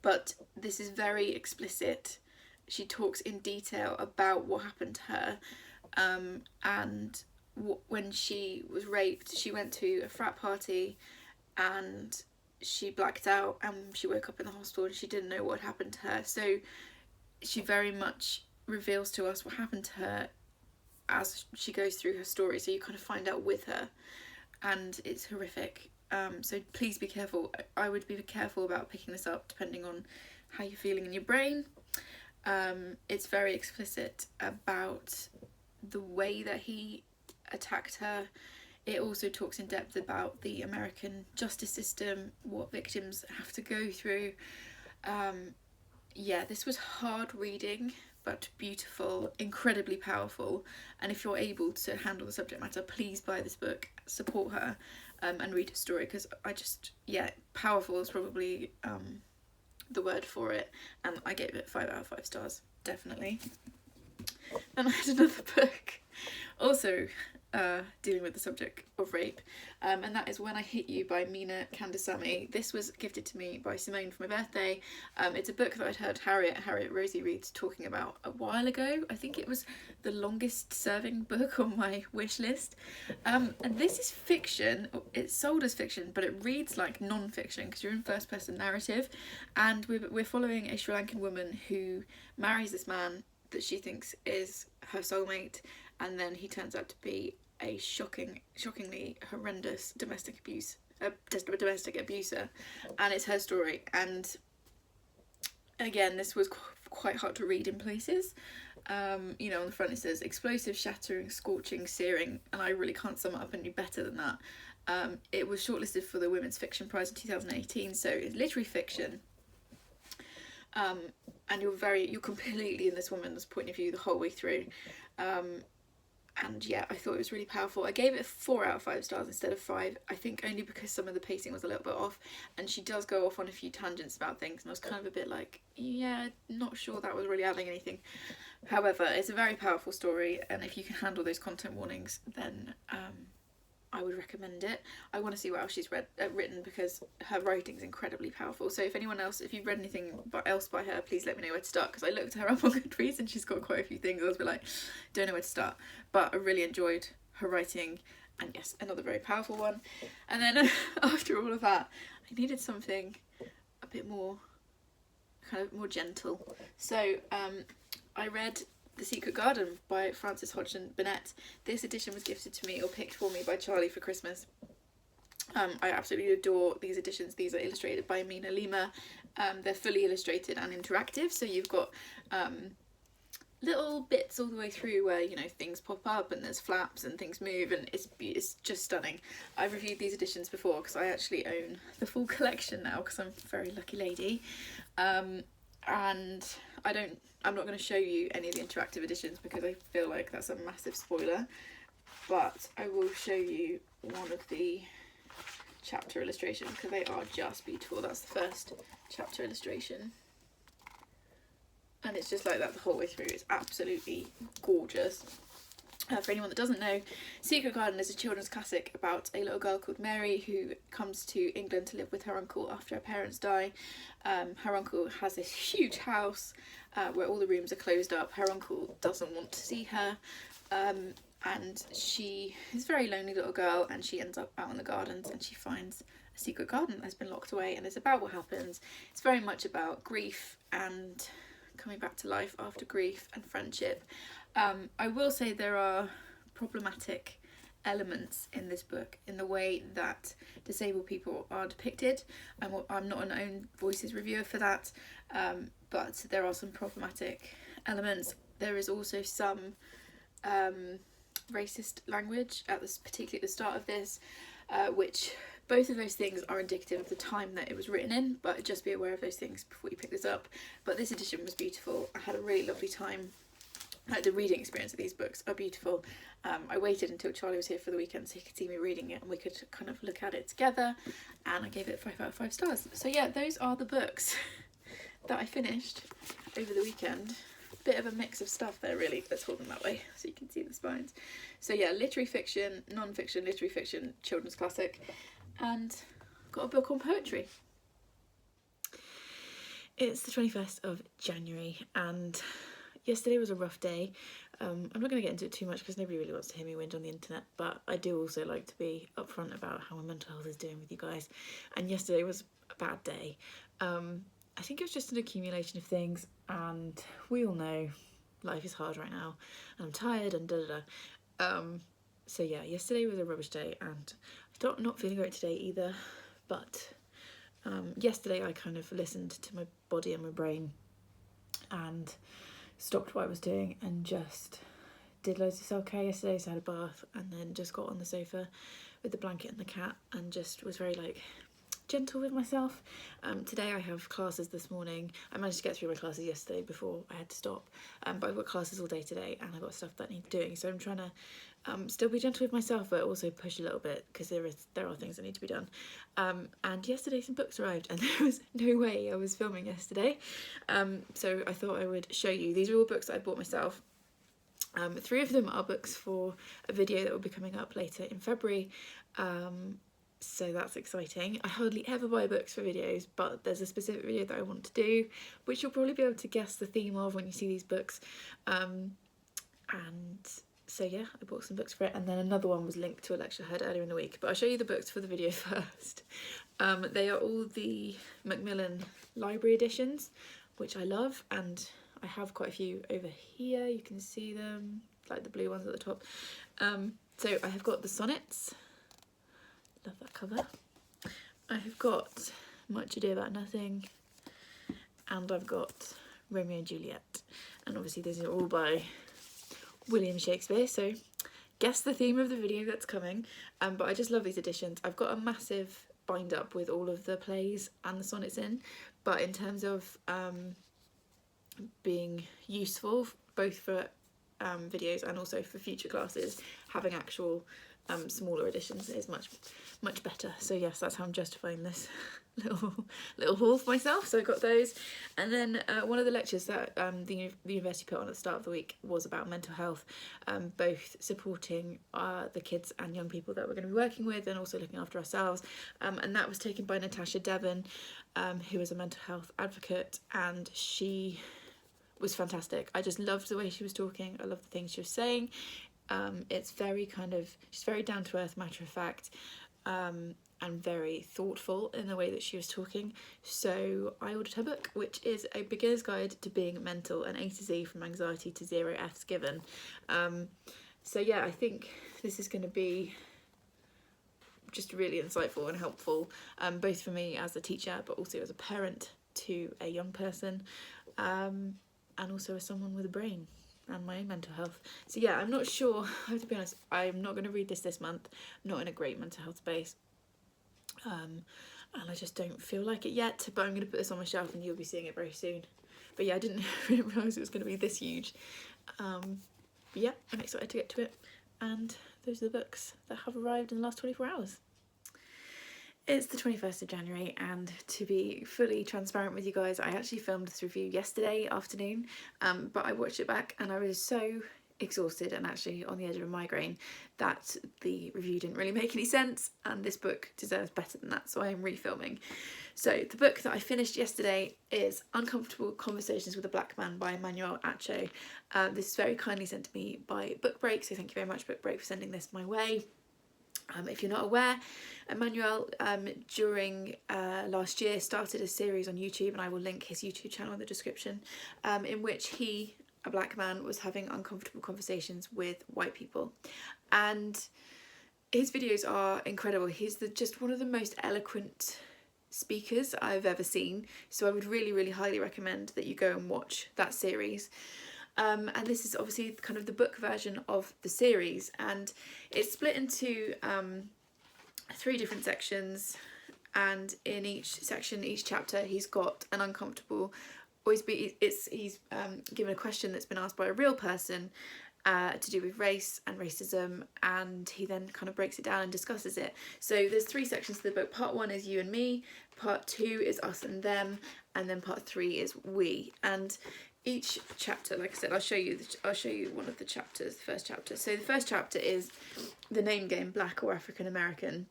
[SPEAKER 1] But this is very explicit. She talks in detail about what happened to her, and when she was raped, she went to a frat party and she blacked out, and she woke up in the hospital and she didn't know what had happened to her. So she very much reveals to us what happened to her as she goes through her story, so you kind of find out with her, and it's horrific. So please be careful. I would be careful about picking this up depending on how you're feeling in your brain. It's very explicit about the way that he attacked her. It also talks in depth about the American justice system, what victims have to go through. Yeah, this was hard reading, but beautiful, incredibly powerful. And if you're able to handle the subject matter, please buy this book, support her, and read her story, because powerful is probably the word for it, and I gave it 5 out of 5 stars, definitely. Then I had another book, also dealing with the subject of rape, and that is When I Hit You by Meena Kandasamy. This was gifted to me by Simone for my birthday. It's a book that I'd heard Harriet Rosie Reed talking about a while ago. I think it was the longest serving book on my wish list. And this is fiction. It's sold as fiction, but it reads like non-fiction because you're in first person narrative, and we're following a Sri Lankan woman who marries this man that she thinks is her soulmate, and then he turns out to be a shockingly horrendous domestic abuser, and it's her story. And again, this was quite hard to read in places. You know, on the front it says explosive, shattering, scorching, searing, and I really can't sum it up any better than that. It was shortlisted for the Women's Fiction Prize in 2018, so it's literary fiction. And you're completely in this woman's point of view the whole way through. And yeah, I thought it was really powerful. I gave it 4 out of 5 stars instead of 5, I think only because some of the pacing was a little bit off, and she does go off on a few tangents about things, and I was kind of a bit like, yeah, not sure that was really adding anything. However, it's a very powerful story, and if you can handle those content warnings, then I would recommend it. I want to see what else she's written, because her writing's incredibly powerful. So if anyone else, if you've read anything else by her, please let me know where to start, because I looked her up on Goodreads and she's got quite a few things. I was like, don't know where to start, but I really enjoyed her writing, and yes, another very powerful one. And then after all of that, I needed something a bit more kind of more gentle. So I read The Secret Garden by Frances Hodgson Burnett. This edition was gifted to me, or picked for me, by Charlie for Christmas. I absolutely adore these editions. These are illustrated by Meena Lima. They're fully illustrated and interactive, so you've got little bits all the way through where, you know, things pop up and there's flaps and things move, and it's just stunning. I've reviewed these editions before because I actually own the full collection now, because I'm a very lucky lady. And I'm not going to show you any of the interactive editions because I feel like that's a massive spoiler, but I will show you one of the chapter illustrations because they are just beautiful. That's the first chapter illustration, and it's just like that the whole way through. It's absolutely gorgeous. For anyone that doesn't know, Secret Garden is a children's classic about a little girl called Mary who comes to England to live with her uncle after her parents die. Her uncle has this huge house where all the rooms are closed up. Her uncle doesn't want to see her, and she is a very lonely little girl, and she ends up out in the gardens and she finds a secret garden that's been locked away, and it's about what happens. It's very much about grief and coming back to life after grief and friendship. I will say there are problematic elements in this book in the way that disabled people are depicted. I'm not an Own Voices reviewer for that, but there are some problematic elements. There is also some racist language particularly at the start of this, which both of those things are indicative of the time that it was written in, but just be aware of those things before you pick this up. But this edition was beautiful. I had a really lovely time. The reading experience of these books are beautiful. I waited until Charlie was here for the weekend so he could see me reading it and we could kind of look at it together, and I gave it 5 out of 5 stars. So yeah, those are the books that I finished over the weekend. bit of a mix of stuff there really. Let's hold them that way so you can see the spines. So yeah, literary fiction, non-fiction, literary fiction, children's classic, and got a book on poetry. It's the 21st of January and yesterday was a rough day. I'm not going to get into it too much because nobody really wants to hear me whinge on the internet, but I do also like to be upfront about how my mental health is doing with you guys, and yesterday was a bad day. I think it was just an accumulation of things, and we all know life is hard right now and I'm tired and so yeah, yesterday was a rubbish day and I'm not feeling great today either, but yesterday I kind of listened to my body and my brain and stopped what I was doing and just did loads of self-care yesterday. So I had a bath and then just got on the sofa with the blanket and the cat and just was very like gentle with myself. Today I have classes this morning. I managed to get through my classes yesterday before I had to stop, but I've got classes all day today and I've got stuff that I need doing, so I'm trying to still be gentle with myself but also push a little bit because there are things that need to be done. And yesterday some books arrived and there was no way I was filming yesterday, so I thought I would show you. These are all books that I bought myself. 3 of them are books for a video that will be coming up later in February, so that's exciting. I hardly ever buy books for videos, but there's a specific video that I want to do, which you'll probably be able to guess the theme of when you see these books. And so yeah, I bought some books for it, and then another one was linked to a lecture I heard earlier in the week, but I'll show you the books for the video first. They are all the Macmillan library editions, which I love, and I have quite a few over here. You can see them, like the blue ones at the top. So I have got the sonnets. Love that cover. I have got Much Ado About Nothing, and I've got Romeo and Juliet, and obviously these are all by William Shakespeare, so guess the theme of the video that's coming. But I just love these editions. I've got a massive bind up with all of the plays and the sonnets in, but in terms of being useful both for videos and also for future classes, having actual smaller editions is much better. So yes, that's how I'm justifying this little haul for myself. So I got those, and then one of the lectures that the university put on at the start of the week was about mental health, both supporting the kids and young people that we're going to be working with and also looking after ourselves, and that was taken by Natasha Devon, who is a mental health advocate, and she was fantastic. I just loved the way she was talking. I loved the things she was saying. It's very she's very down to earth, matter of fact, and very thoughtful in the way that she was talking. So I ordered her book, which is A Beginner's Guide to Being Mental, an A to Z from Anxiety to 0 F's Given. So yeah, I think this is going to be just really insightful and helpful, both for me as a teacher, but also as a parent to a young person, and also as someone with a brain and my own mental health. So yeah, I'm not sure, I have to be honest, I'm not going to read this month. I'm not in a great mental health space, and I just don't feel like it yet, but I'm going to put this on my shelf and you'll be seeing it very soon. But yeah, I didn't realise it was going to be this huge. But yeah, I'm excited to get to it, and those are the books that have arrived in the last 24 hours. It's the 21st of January, and to be fully transparent with you guys, I actually filmed this review yesterday afternoon, but I watched it back and I was so exhausted and actually on the edge of a migraine that the review didn't really make any sense, and this book deserves better than that, so I am refilming. So the book that I finished yesterday is Uncomfortable Conversations with a Black Man by Emmanuel Acho. This is very kindly sent to me by Book Break, so thank you very much, Book Break, for sending this my way. If you're not aware, Emmanuel during last year started a series on YouTube, and I will link his YouTube channel in the description, in which he, a black man, was having uncomfortable conversations with white people, and his videos are incredible. He's just one of the most eloquent speakers I've ever seen, so I would really highly recommend that you go and watch that series. And this is obviously kind of the book version of the series, and it's split into 3 different sections, and in each section, each chapter, he's got an uncomfortable, or he's given a question that's been asked by a real person to do with race and racism, and he then kind of breaks it down and discusses it. So there's 3 sections to the book. Part 1 is you and me, part 2 is us and them, and then part 3 is we. And each chapter, like I said, I'll show you one of the chapters, the first chapter. So the first chapter is the name game, Black or African American.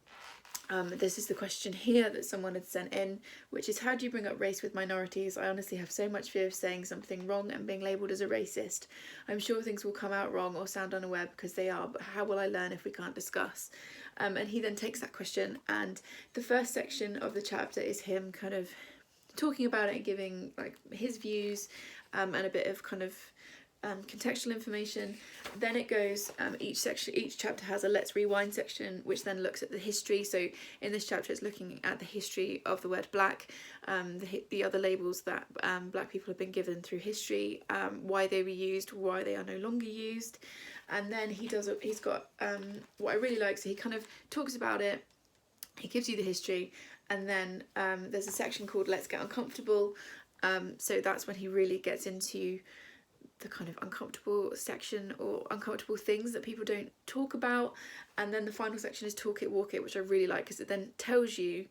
[SPEAKER 1] This is the question here that someone had sent in, which is, how do you bring up race with minorities? I honestly have so much fear of saying something wrong and being labelled as a racist. I'm sure things will come out wrong or sound unaware because they are, but how will I learn if we can't discuss? And he then takes that question, and the first section of the chapter is him kind of talking about it and giving like his views and a bit of kind of contextual information. Then it goes, each chapter has a let's rewind section, which then looks at the history. So in this chapter it's looking at the history of the word black, the other labels that black people have been given through history, why they were used, why they are no longer used. And then he's got what I really like, so he kind of talks about it, he gives you the history, and then there's a section called Let's Get Uncomfortable. So that's when he really gets into the kind of uncomfortable section or uncomfortable things that people don't talk about. And then the final section is Talk It, Walk It, which I really like because it then tells you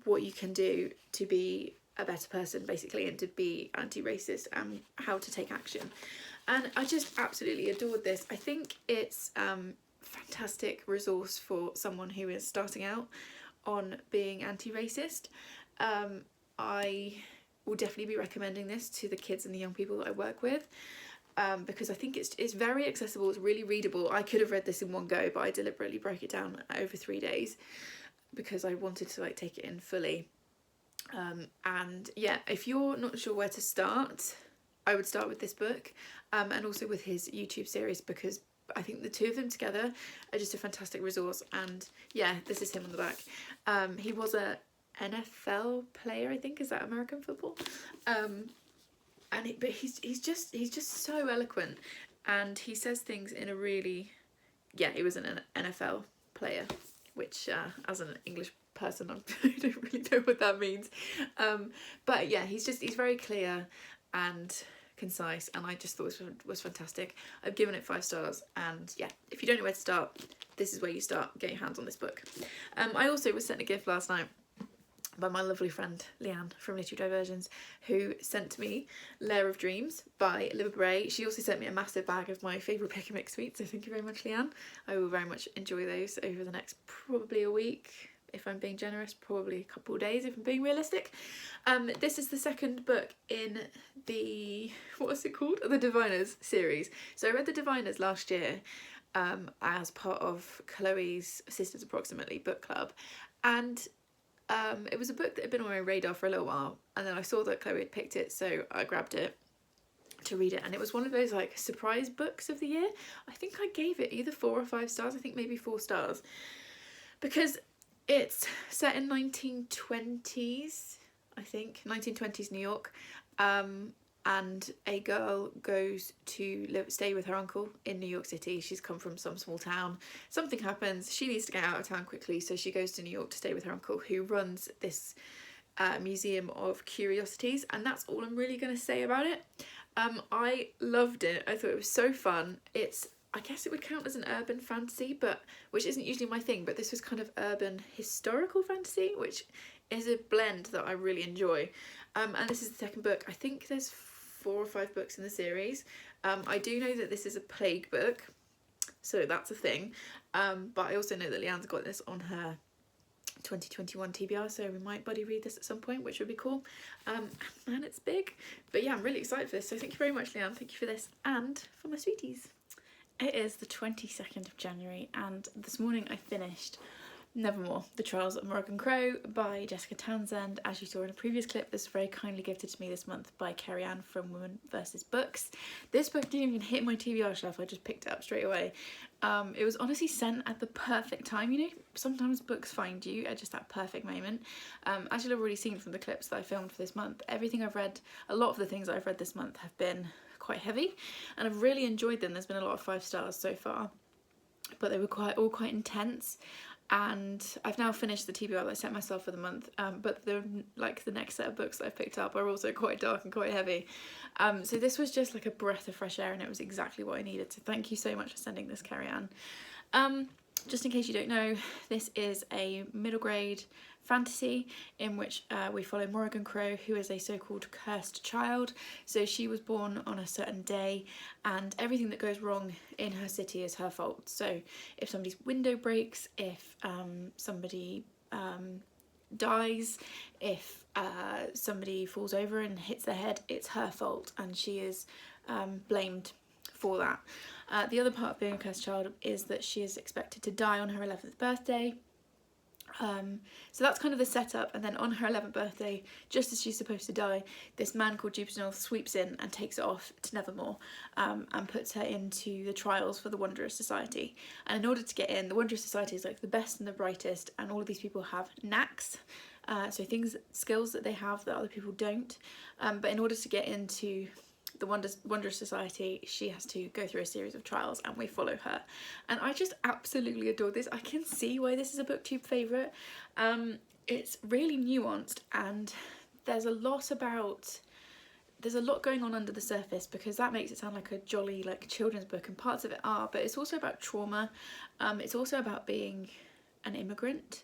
[SPEAKER 1] what you can do to be a better person, basically, and to be anti-racist and how to take action. And I just absolutely adored this. I think it's fantastic resource for someone who is starting out on being anti-racist. I will definitely be recommending this to the kids and the young people that I work with, because I think it's very accessible, it's really readable. I could have read this in one go, but I deliberately broke it down over 3 days because I wanted to like take it in fully. And yeah, if you're not sure where to start, I would start with this book, and also with his YouTube series, because I think the two of them together are just a fantastic resource. And yeah, this is him on the back. He was a NFL player, I think. Is that American football? But he's just so eloquent, and he says things in a really, yeah, he was an NFL player, which as an English person I don't really know what that means, but yeah, he's very clear and concise, and I just thought it was fantastic. I've given it 5 stars, and yeah, if you don't know where to start, this is where you start. Get your hands on this book. I also was sent a gift last night by my lovely friend Leanne from Literary Diversions, who sent me Lair of Dreams by Liv Bray. She also sent me a massive bag of my favourite pick and mix sweets, so thank you very much, Leanne. I will very much enjoy those over the next probably a week, if I'm being generous, probably a couple of days if I'm being realistic. This is the second book in the, what's it called? The Diviners series. So I read The Diviners last year as part of Chloe's Sisters Approximately book club, and it was a book that had been on my radar for a little while, and then I saw that Chloe had picked it, so I grabbed it to read it, and it was one of those like surprise books of the year. I think I gave it either 4 or 5 stars, I think maybe 4 stars, because it's set in 1920s, I think, 1920s New York, and a girl goes to stay with her uncle in New York City. She's come from some small town. Something happens. She needs to get out of town quickly, so she goes to New York to stay with her uncle, who runs this museum of curiosities, and that's all I'm really going to say about it. I loved it. I thought it was so fun. I guess it would count as an urban fantasy, which isn't usually my thing, but this was kind of urban historical fantasy, which is a blend that I really enjoy. And this is the second book. I think there's 4 or 5 books in the series. I do know that this is a plague book, so that's a thing. But I also know that Leanne's got this on her 2021 TBR, so we might buddy read this at some point, which would be cool. And it's big. But yeah, I'm really excited for this, so thank you very much, Leanne. Thank you for this and for my sweeties. It is the 22nd of January, and this morning I finished Nevermore, The Trials of Morrigan Crow by Jessica Townsend. As you saw in a previous clip, this was very kindly gifted to me this month by Carrie Ann from Women vs Books. This book didn't even hit my TBR shelf, I just picked it up straight away. It was honestly sent at the perfect time. You know, sometimes books find you at just that perfect moment. As you'll have already seen from the clips that I filmed for this month, everything I've read, a lot of the things I've read this month have been quite heavy, and I've really enjoyed them. There's been a lot of 5 stars so far, but they were all quite intense. And I've now finished the TBR that I set myself for the month, but the next set of books that I've picked up are also quite dark and quite heavy. So this was just like a breath of fresh air, and it was exactly what I needed. So thank you so much for sending this, Carrie Ann. just in case you don't know, this is a middle grade fantasy in which we follow Morrigan Crow, who is a so-called cursed child. So she was born on a certain day, and everything that goes wrong in her city is her fault. So if somebody's window breaks, if somebody dies, if somebody falls over and hits their head, it's her fault, and she is blamed for that. The other part of being a cursed child is that she is expected to die on her 11th birthday. So that's kind of the setup, and then on her 11th birthday, just as she's supposed to die, this man called Jupiter North sweeps in and takes it off to Nevermore, and puts her into the trials for the Wanderers Society. And in order to get in, the Wanderers Society is like the best and the brightest, and all of these people have knacks, so skills that they have that other people don't, but in order to get into the Wanderers Society, she has to go through a series of trials, and we follow her. And I just absolutely adore this. I can see why this is a Booktube favourite. It's really nuanced, and there's a lot going on under the surface, because that makes it sound like a jolly like children's book, and parts of it are, but it's also about trauma. It's also about being an immigrant,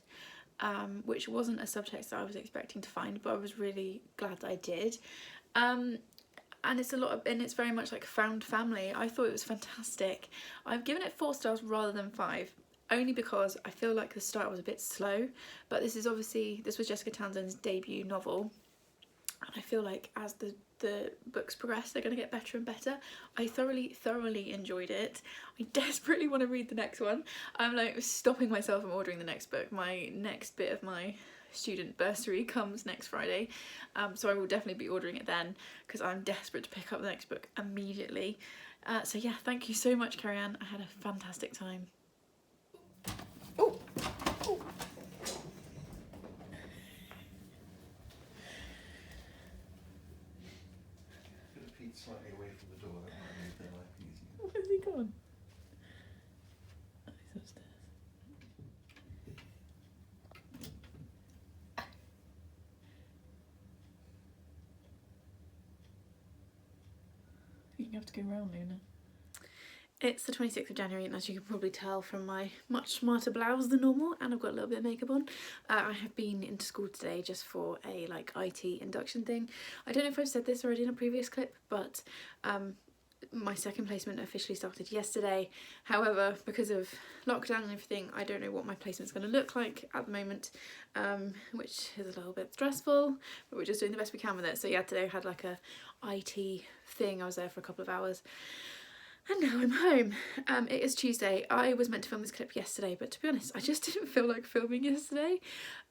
[SPEAKER 1] which wasn't a subtext that I was expecting to find, but I was really glad that I did. And it's very much like found family. I thought it was fantastic. I've given it 4 stars rather than 5, only because I feel like the start was a bit slow, but this was Jessica Townsend's debut novel, and I feel like as the books progress, they're going to get better and better. I thoroughly enjoyed it. I desperately want to read the next one. I'm like stopping myself from ordering the next book. My next bit of my student bursary comes next Friday, so I will definitely be ordering it then, because I'm desperate to pick up the next book immediately. So yeah, thank you so much, Carrie-Anne. I had a fantastic time. Oh. Oh.
[SPEAKER 2] Slightly away from the door, that might make their life easier.
[SPEAKER 1] Where's he gone? Oh, he's upstairs. You have to go round, Luna. It's the 26th of January, and as you can probably tell from my much smarter blouse than normal, and I've got a little bit of makeup on, I have been into school today just for a like IT induction thing. I don't know if I've said this already in a previous clip, but my second placement officially started yesterday. However, because of lockdown and everything, I don't know what my placement's going to look like at the moment, which is a little bit stressful, but we're just doing the best we can with it. So yeah, today I had like a IT thing. I was there for a couple of hours. And now I'm home. It is Tuesday. I was meant to film this clip yesterday, but to be honest, I just didn't feel like filming yesterday.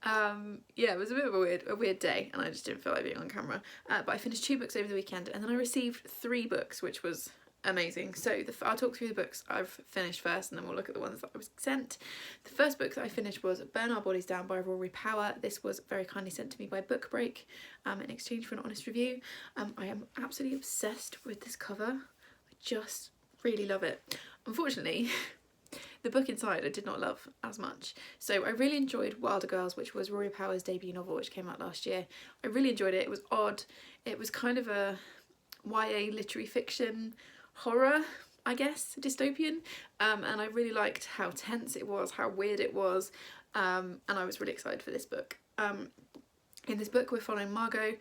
[SPEAKER 1] Yeah, it was a bit of a weird day, and I just didn't feel like being on camera. But I finished 2 books over the weekend, and then I received 3 books, which was amazing. So I'll talk through the books I've finished first, and then we'll look at the ones that I was sent. The first book that I finished was Burn Our Bodies Down by Rory Power. This was very kindly sent to me by Book Break in exchange for an honest review. I am absolutely obsessed with this cover. I just really love it. Unfortunately, the book inside I did not love as much. So I really enjoyed Wilder Girls, which was Rory Power's debut novel, which came out last year. I really enjoyed it. It was odd. It was kind of a YA literary fiction horror, I guess, dystopian, and I really liked how tense it was, how weird it was, and I was really excited for this book. In this book we're following Margot,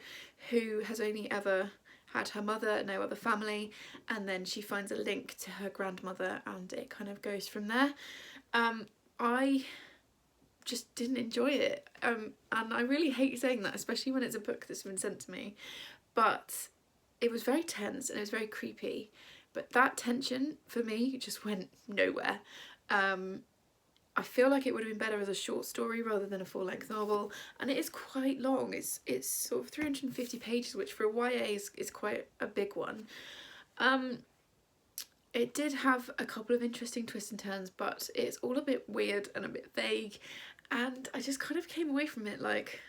[SPEAKER 1] who has only ever had her mother, no other family, and then she finds a link to her grandmother, and it kind of goes from there. I just didn't enjoy it, and I really hate saying that, especially when it's a book that's been sent to me, but it was very tense and it was very creepy, but that tension for me just went nowhere. I feel like it would have been better as a short story rather than a full-length novel, and it is quite long. It's sort of 350 pages, which for a YA is quite a big one. It did have a couple of interesting twists and turns, but it's all a bit weird and a bit vague, and I just kind of came away from it like,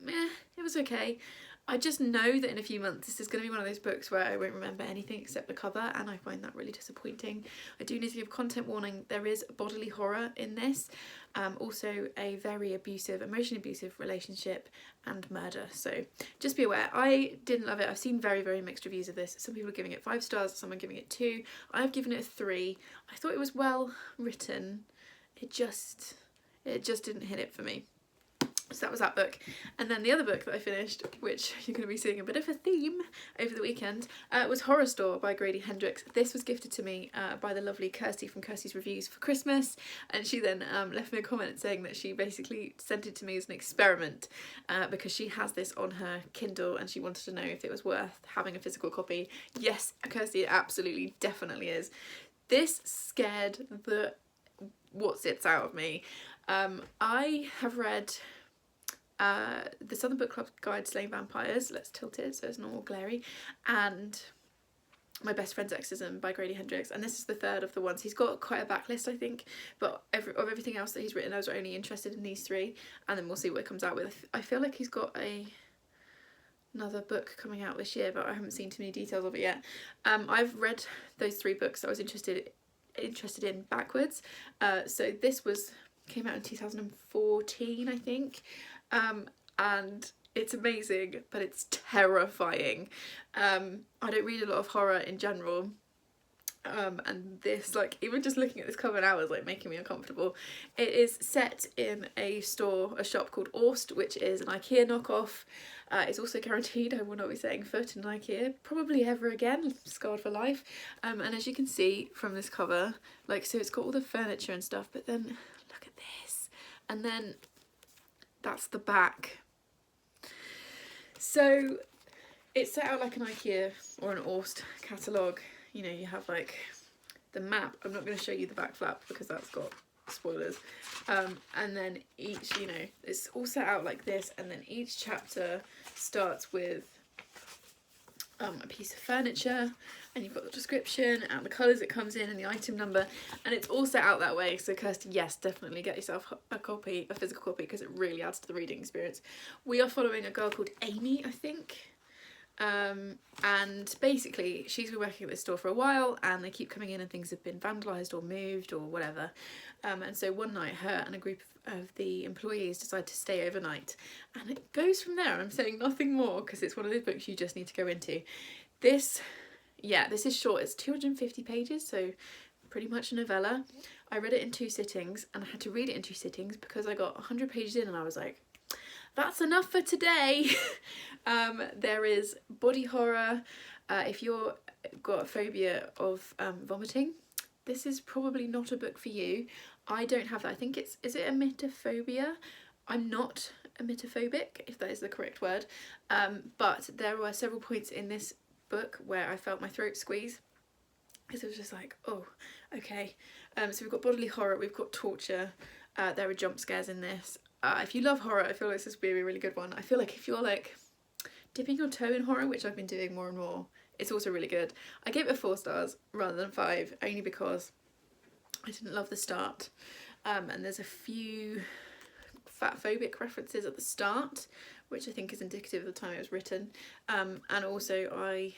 [SPEAKER 1] meh, it was okay. I just know that in a few months this is going to be one of those books where I won't remember anything except the cover, and I find that really disappointing. I do need to give content warning, there is bodily horror in this, also a very abusive, emotionally abusive relationship and murder, so just be aware. I didn't love it. I've seen very mixed reviews of this. Some people are giving it 5 stars, some are giving it 2. I've given it a 3. I thought it was well written. it just didn't hit it for me. So that was that book. And then the other book that I finished, which you're going to be seeing a bit of a theme over the weekend, was Horrorstor by Grady Hendrix. This was gifted to me by the lovely Kirsty from Kirsty's Reviews for Christmas, and she then left me a comment saying that she basically sent it to me as an experiment because she has this on her Kindle and she wanted to know if it was worth having a physical copy. Yes, Kirsty, it absolutely definitely is. This scared the what's-its out of me. I have read the Southern Book Club Guide to Slaying Vampires, let's tilt it so it's not all glary, and My Best Friend's Exorcism by Grady Hendrix, and this is the third of the ones. He's got quite a backlist, I think, but of everything else that he's written I was only interested in these three, and then we'll see what it comes out with. I feel like he's got another book coming out this year, but I haven't seen too many details of it yet. I've read those three books that I was interested in backwards. So this came out in 2014, I think. And it's amazing, but it's terrifying. I don't read a lot of horror in general, and this, like, even just looking at this cover now is like making me uncomfortable. It is set in a shop called Orchid, which is an IKEA knockoff. It's also guaranteed I will not be setting foot in an IKEA probably ever again, scarred for life. And as you can see from this cover, like, so it's got all the furniture and stuff, but then look at this, and then that's the back. So it's set out like an IKEA or an Orchid catalogue. You know, you have like the map. I'm not going to show you the back flap because that's got spoilers. And then each, you know, it's all set out like this, and then each chapter starts with a piece of furniture, and you've got the description and the colours it comes in and the item number, and it's all set out that way. So Kirsty, yes, definitely get yourself a physical copy, because it really adds to the reading experience. We are following a girl called Amy, I think, and basically she's been working at this store for a while, and they keep coming in and things have been vandalised or moved or whatever, and so one night her and a group of the employees decide to stay overnight, and it goes from there. I'm saying nothing more because it's one of those books you just need to go into. This is short. It's 250 pages, so pretty much a novella. I read it in 2 sittings, and I had to read it in 2 sittings because I got 100 pages in and I was like, that's enough for today. There is body horror. If you've got a phobia of vomiting, this is probably not a book for you. I don't have that. I think is it emetophobia? I'm not emetophobic, if that is the correct word. But there were several points in this book where I felt my throat squeeze, because it was just like, oh, okay. So we've got bodily horror, we've got torture, there are jump scares in this. If you love horror, I feel like this is really, really good one. I feel like if you're like dipping your toe in horror, which I've been doing more and more, it's also really good. I gave it 4 stars rather than 5, only because I didn't love the start. And there's a few fat-phobic references at the start, which I think is indicative of the time it was written. And also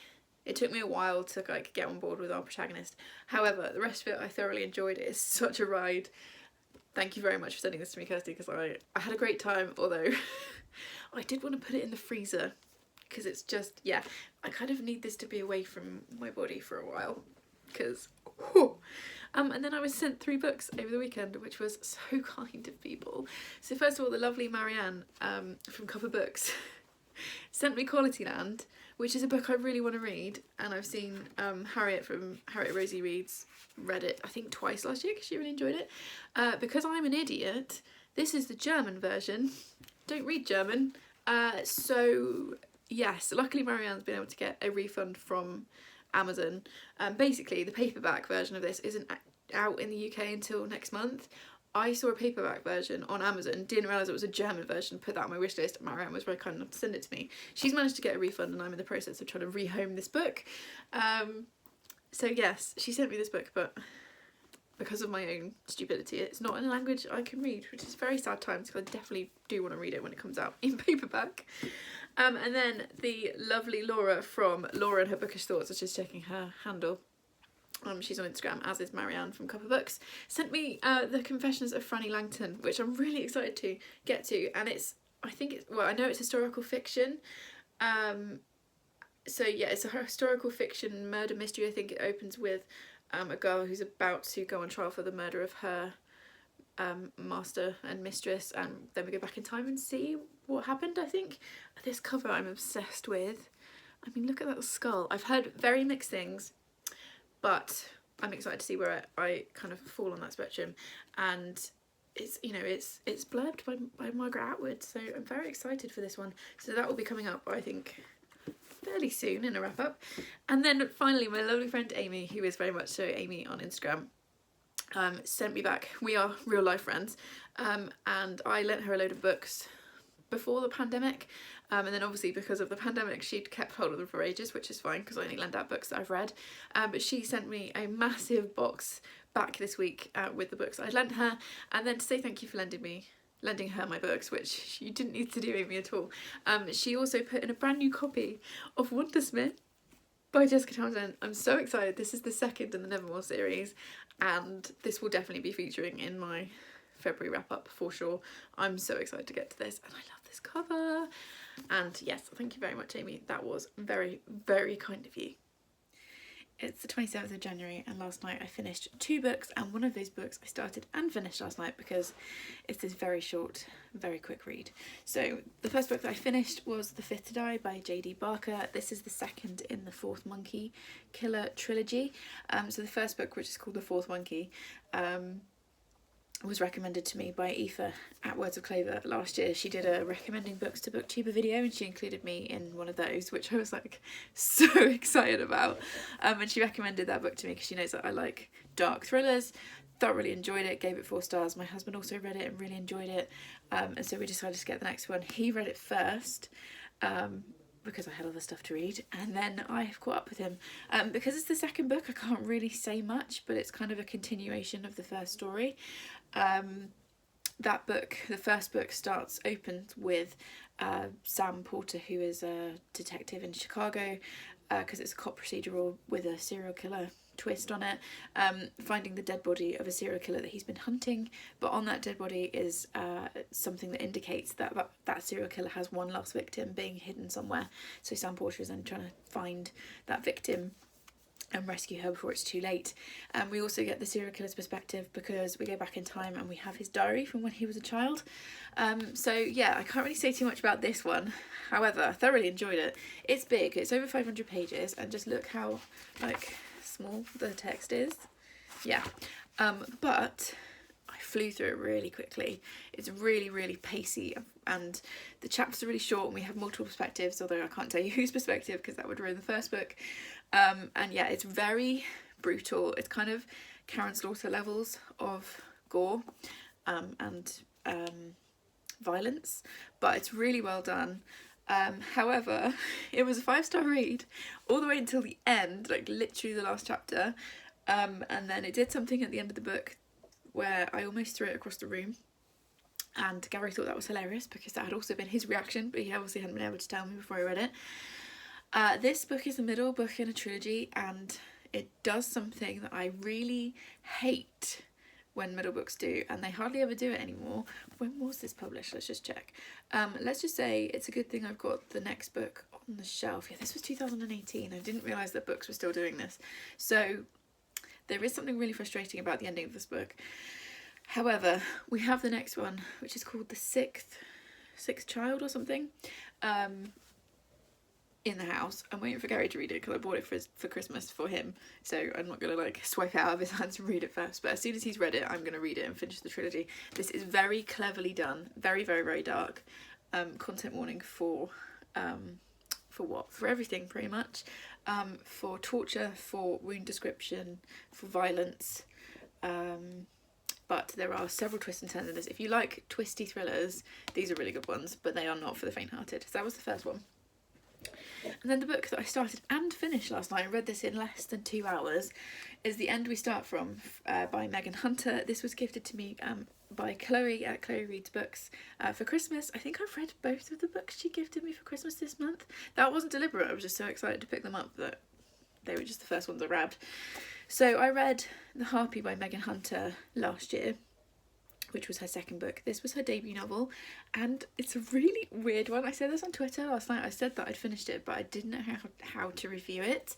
[SPEAKER 1] it took me a while to like get on board with our protagonist. However, the rest of it I thoroughly enjoyed. It is such a ride. Thank you very much for sending this to me, Kirsty, because I had a great time, although I did want to put it in the freezer, because it's just, yeah, I kind of need this to be away from my body for a while, because, and then I was sent 3 books over the weekend, which was so kind of people. So first of all, the lovely Marianne from Cover Books sent me Quality Land, which is a book I really want to read, and I've seen Harriet from Harriet Rosie Reads read it I think twice last year because she really enjoyed it. Because I'm an idiot, this is the German version. Don't read German. So yes, luckily Marianne's been able to get a refund from Amazon. Basically the paperback version of this isn't out in the UK until next month. I saw a paperback version on Amazon, didn't realise it was a German version, put that on my wish list. Marianne was very kind enough to send it to me. She's managed to get a refund, and I'm in the process of trying to rehome this book. So yes, she sent me this book, but because of my own stupidity, it's not in a language I can read, which is very sad times, because I definitely do want to read it when it comes out in paperback. And then the lovely Laura from Laura and Her Bookish Thoughts, I was just checking her handle. She's on Instagram, as is Marianne from Cover Books, sent me The Confessions of Franny Langton, which I'm really excited to get to, and I know it's historical fiction. So yeah, it's a historical fiction murder mystery. I think it opens with a girl who's about to go on trial for the murder of her master and mistress, and then we go back in time and see what happened. I think this cover I'm obsessed with. I mean, look at that skull. I've heard very mixed things, but I'm excited to see where I kind of fall on that spectrum. And it's, you know, it's blurbed by Margaret Atwood, so I'm very excited for this one. So that will be coming up, I think, fairly soon in a wrap up. And then finally, my lovely friend Amy, who is very much so Amy on Instagram, sent me back, we are real life friends, and I lent her a load of books before the pandemic, and then obviously because of the pandemic she'd kept hold of them for ages, which is fine because I only lend out books that I've read, but she sent me a massive box back this week with the books I'd lent her, and then to say thank you for lending her my books, which you didn't need to do, Amy, at all. She also put in a brand new copy of Wondersmith by Jessica Townsend. I'm so excited. This is the second in the Nevermore series, and this will definitely be featuring in my February wrap up for sure. I'm so excited to get to this, and I love this cover. And yes, thank you very much, Amy. That was very, very kind of you. It's the 27th of January, and last night I finished 2 books, and one of those books I started and finished last night because it's this very short, very quick read. So the first book that I finished was The Fifth to Die by J.D.Barker. This is the second in the Fourth Monkey Killer trilogy. So the first book, which is called The Fourth Monkey, was recommended to me by Aoife at Words of Clover last year. She did a recommending books to Booktube video, and she included me in one of those, which I was like so excited about. And she recommended that book to me because she knows that I like dark thrillers. Thoroughly enjoyed it, gave it 4 stars. My husband also read it and really enjoyed it, and so we decided to get the next one. He read it first because I had other stuff to read, and then I've caught up with him. Because it's the second book, I can't really say much, but it's kind of a continuation of the first story. That book, the first book, opens with Sam Porter, who is a detective in Chicago, because it's a cop procedural with a serial killer twist on it, finding the dead body of a serial killer that he's been hunting, but on that dead body is something that indicates that serial killer has one last victim being hidden somewhere. So Sam Porter is then trying to find that victim and rescue her before it's too late. And we also get the serial killer's perspective because we go back in time and we have his diary from when he was a child. So yeah, I can't really say too much about this one. However, I thoroughly enjoyed it. It's big, it's over 500 pages, and just look how like small the text is. Yeah, but I flew through it really quickly. It's really, really pacey, and the chapters are really short, and we have multiple perspectives, although I can't tell you whose perspective because that would ruin the first book. And yeah, it's very brutal. It's kind of Karen Slaughter levels of gore and violence, but it's really well done. However, it was a 5-star read all the way until the end, like literally the last chapter, and then it did something at the end of the book where I almost threw it across the room, and Gary thought that was hilarious because that had also been his reaction, but he obviously hadn't been able to tell me before I read it. This book is the middle book in a trilogy, and it does something that I really hate when middle books do, and they hardly ever do it anymore. When was this published? Let's just check. Let's just say it's a good thing I've got the next book on the shelf. Yeah, this was 2018. I didn't realise that books were still doing this. So there is something really frustrating about the ending of this book. However, we have the next one, which is called The Sixth Child or something, in the house. I'm waiting for Gary to read it because I bought it for Christmas for him, so I'm not going to like swipe it out of his hands and read it first, but as soon as he's read it I'm going to read it and finish the trilogy. This is very cleverly done, very, very, very dark. Content warning for what? For everything pretty much. For torture, for wound description, for violence, but there are several twists and turns in this. If you like twisty thrillers, these are really good ones, but they are not for the faint-hearted. So that was the first one. And then the book that I started and finished last night, I read this in less than 2 hours, is The End We Start From by Megan Hunter. This was gifted to me by Chloe at Chloe Reads Books for Christmas. I think I've read both of the books she gifted me for Christmas this month. That wasn't deliberate, I was just so excited to pick them up that they were just the first ones I grabbed. So I read The Harpy by Megan Hunter last year, which was her second book. This was her debut novel, and it's a really weird one. I said this on Twitter last night. I said that I'd finished it, but I didn't know how to review it.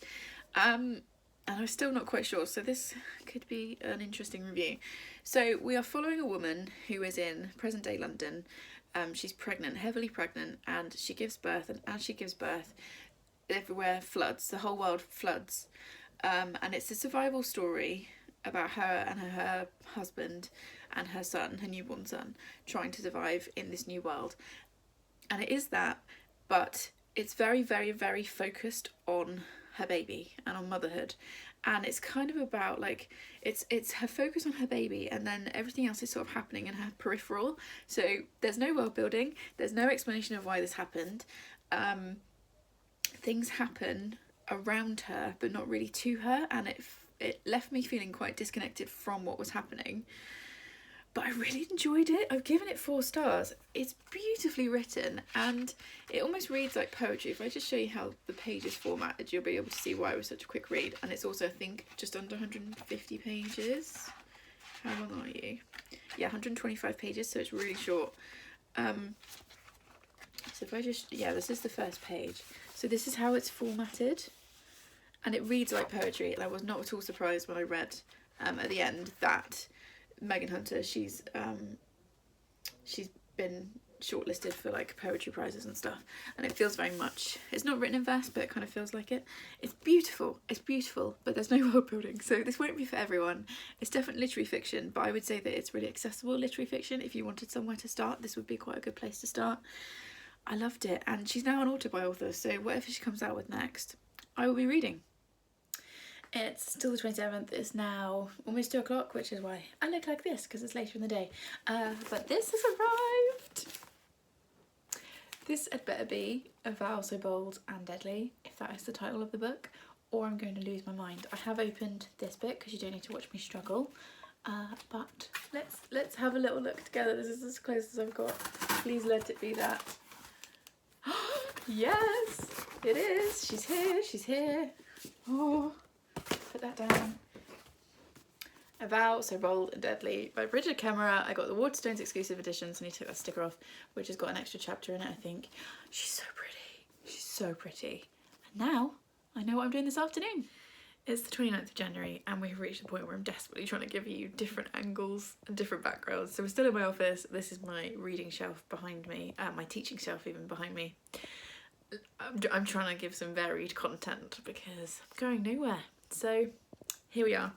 [SPEAKER 1] and I'm still not quite sure, so this could be an interesting review. So we are following a woman who is in present day London. She's pregnant, heavily pregnant, and she gives birth, and as she gives birth, everywhere floods, the whole world floods. And it's a survival story about her and her husband and her son, her newborn son, trying to survive in this new world. And it is that, but it's very, very, very focused on her baby and on motherhood. And it's kind of about like, it's her focus on her baby, and then everything else is sort of happening in her peripheral. So there's no world building, there's no explanation of why this happened. Things happen around her but not really to her, and it left me feeling quite disconnected from what was happening. But I really enjoyed it. I've given it 4 stars. It's beautifully written, and it almost reads like poetry. If I just show you how the page is formatted, you'll be able to see why it was such a quick read. And it's also, I think, just under 150 pages. How long are you? Yeah, 125 pages, so it's really short. So if I just, yeah, this is the first page. So this is how it's formatted, and it reads like poetry. And I was not at all surprised when I read at the end that Megan Hunter, she's been shortlisted for like poetry prizes and stuff, and it feels very much, it's not written in verse, but it kind of feels like it. It's beautiful, but there's no world building, so this won't be for everyone. It's definitely literary fiction, but I would say that it's really accessible literary fiction. If you wanted somewhere to start, this would be quite a good place to start. I loved it, and she's now an author, so whatever she comes out with next, I will be reading. It's still the 27th, it's now almost 2 o'clock, which is why I look like this, because it's later in the day. But this has arrived. This had better be A Vow So Bold and Deadly, if that is the title of the book, or I'm going to lose my mind. I have opened this bit, because you don't need to watch me struggle. But let's have a little look together. This is as close as I've got. Please let it be that. Yes, it is. She's here, she's here. Oh. Put that down. A Vow So Bold and Deadly by Bridget Camera. I got the Waterstones exclusive edition, so I need to take that sticker off, which has got an extra chapter in it, I think. She's so pretty. She's so pretty. And now I know what I'm doing this afternoon. It's the 29th of January, and we've reached the point where I'm desperately trying to give you different angles and different backgrounds. So we're still in my office. This is my reading shelf behind me, my teaching shelf even behind me. I'm trying to give some varied content because I'm going nowhere. So here we are.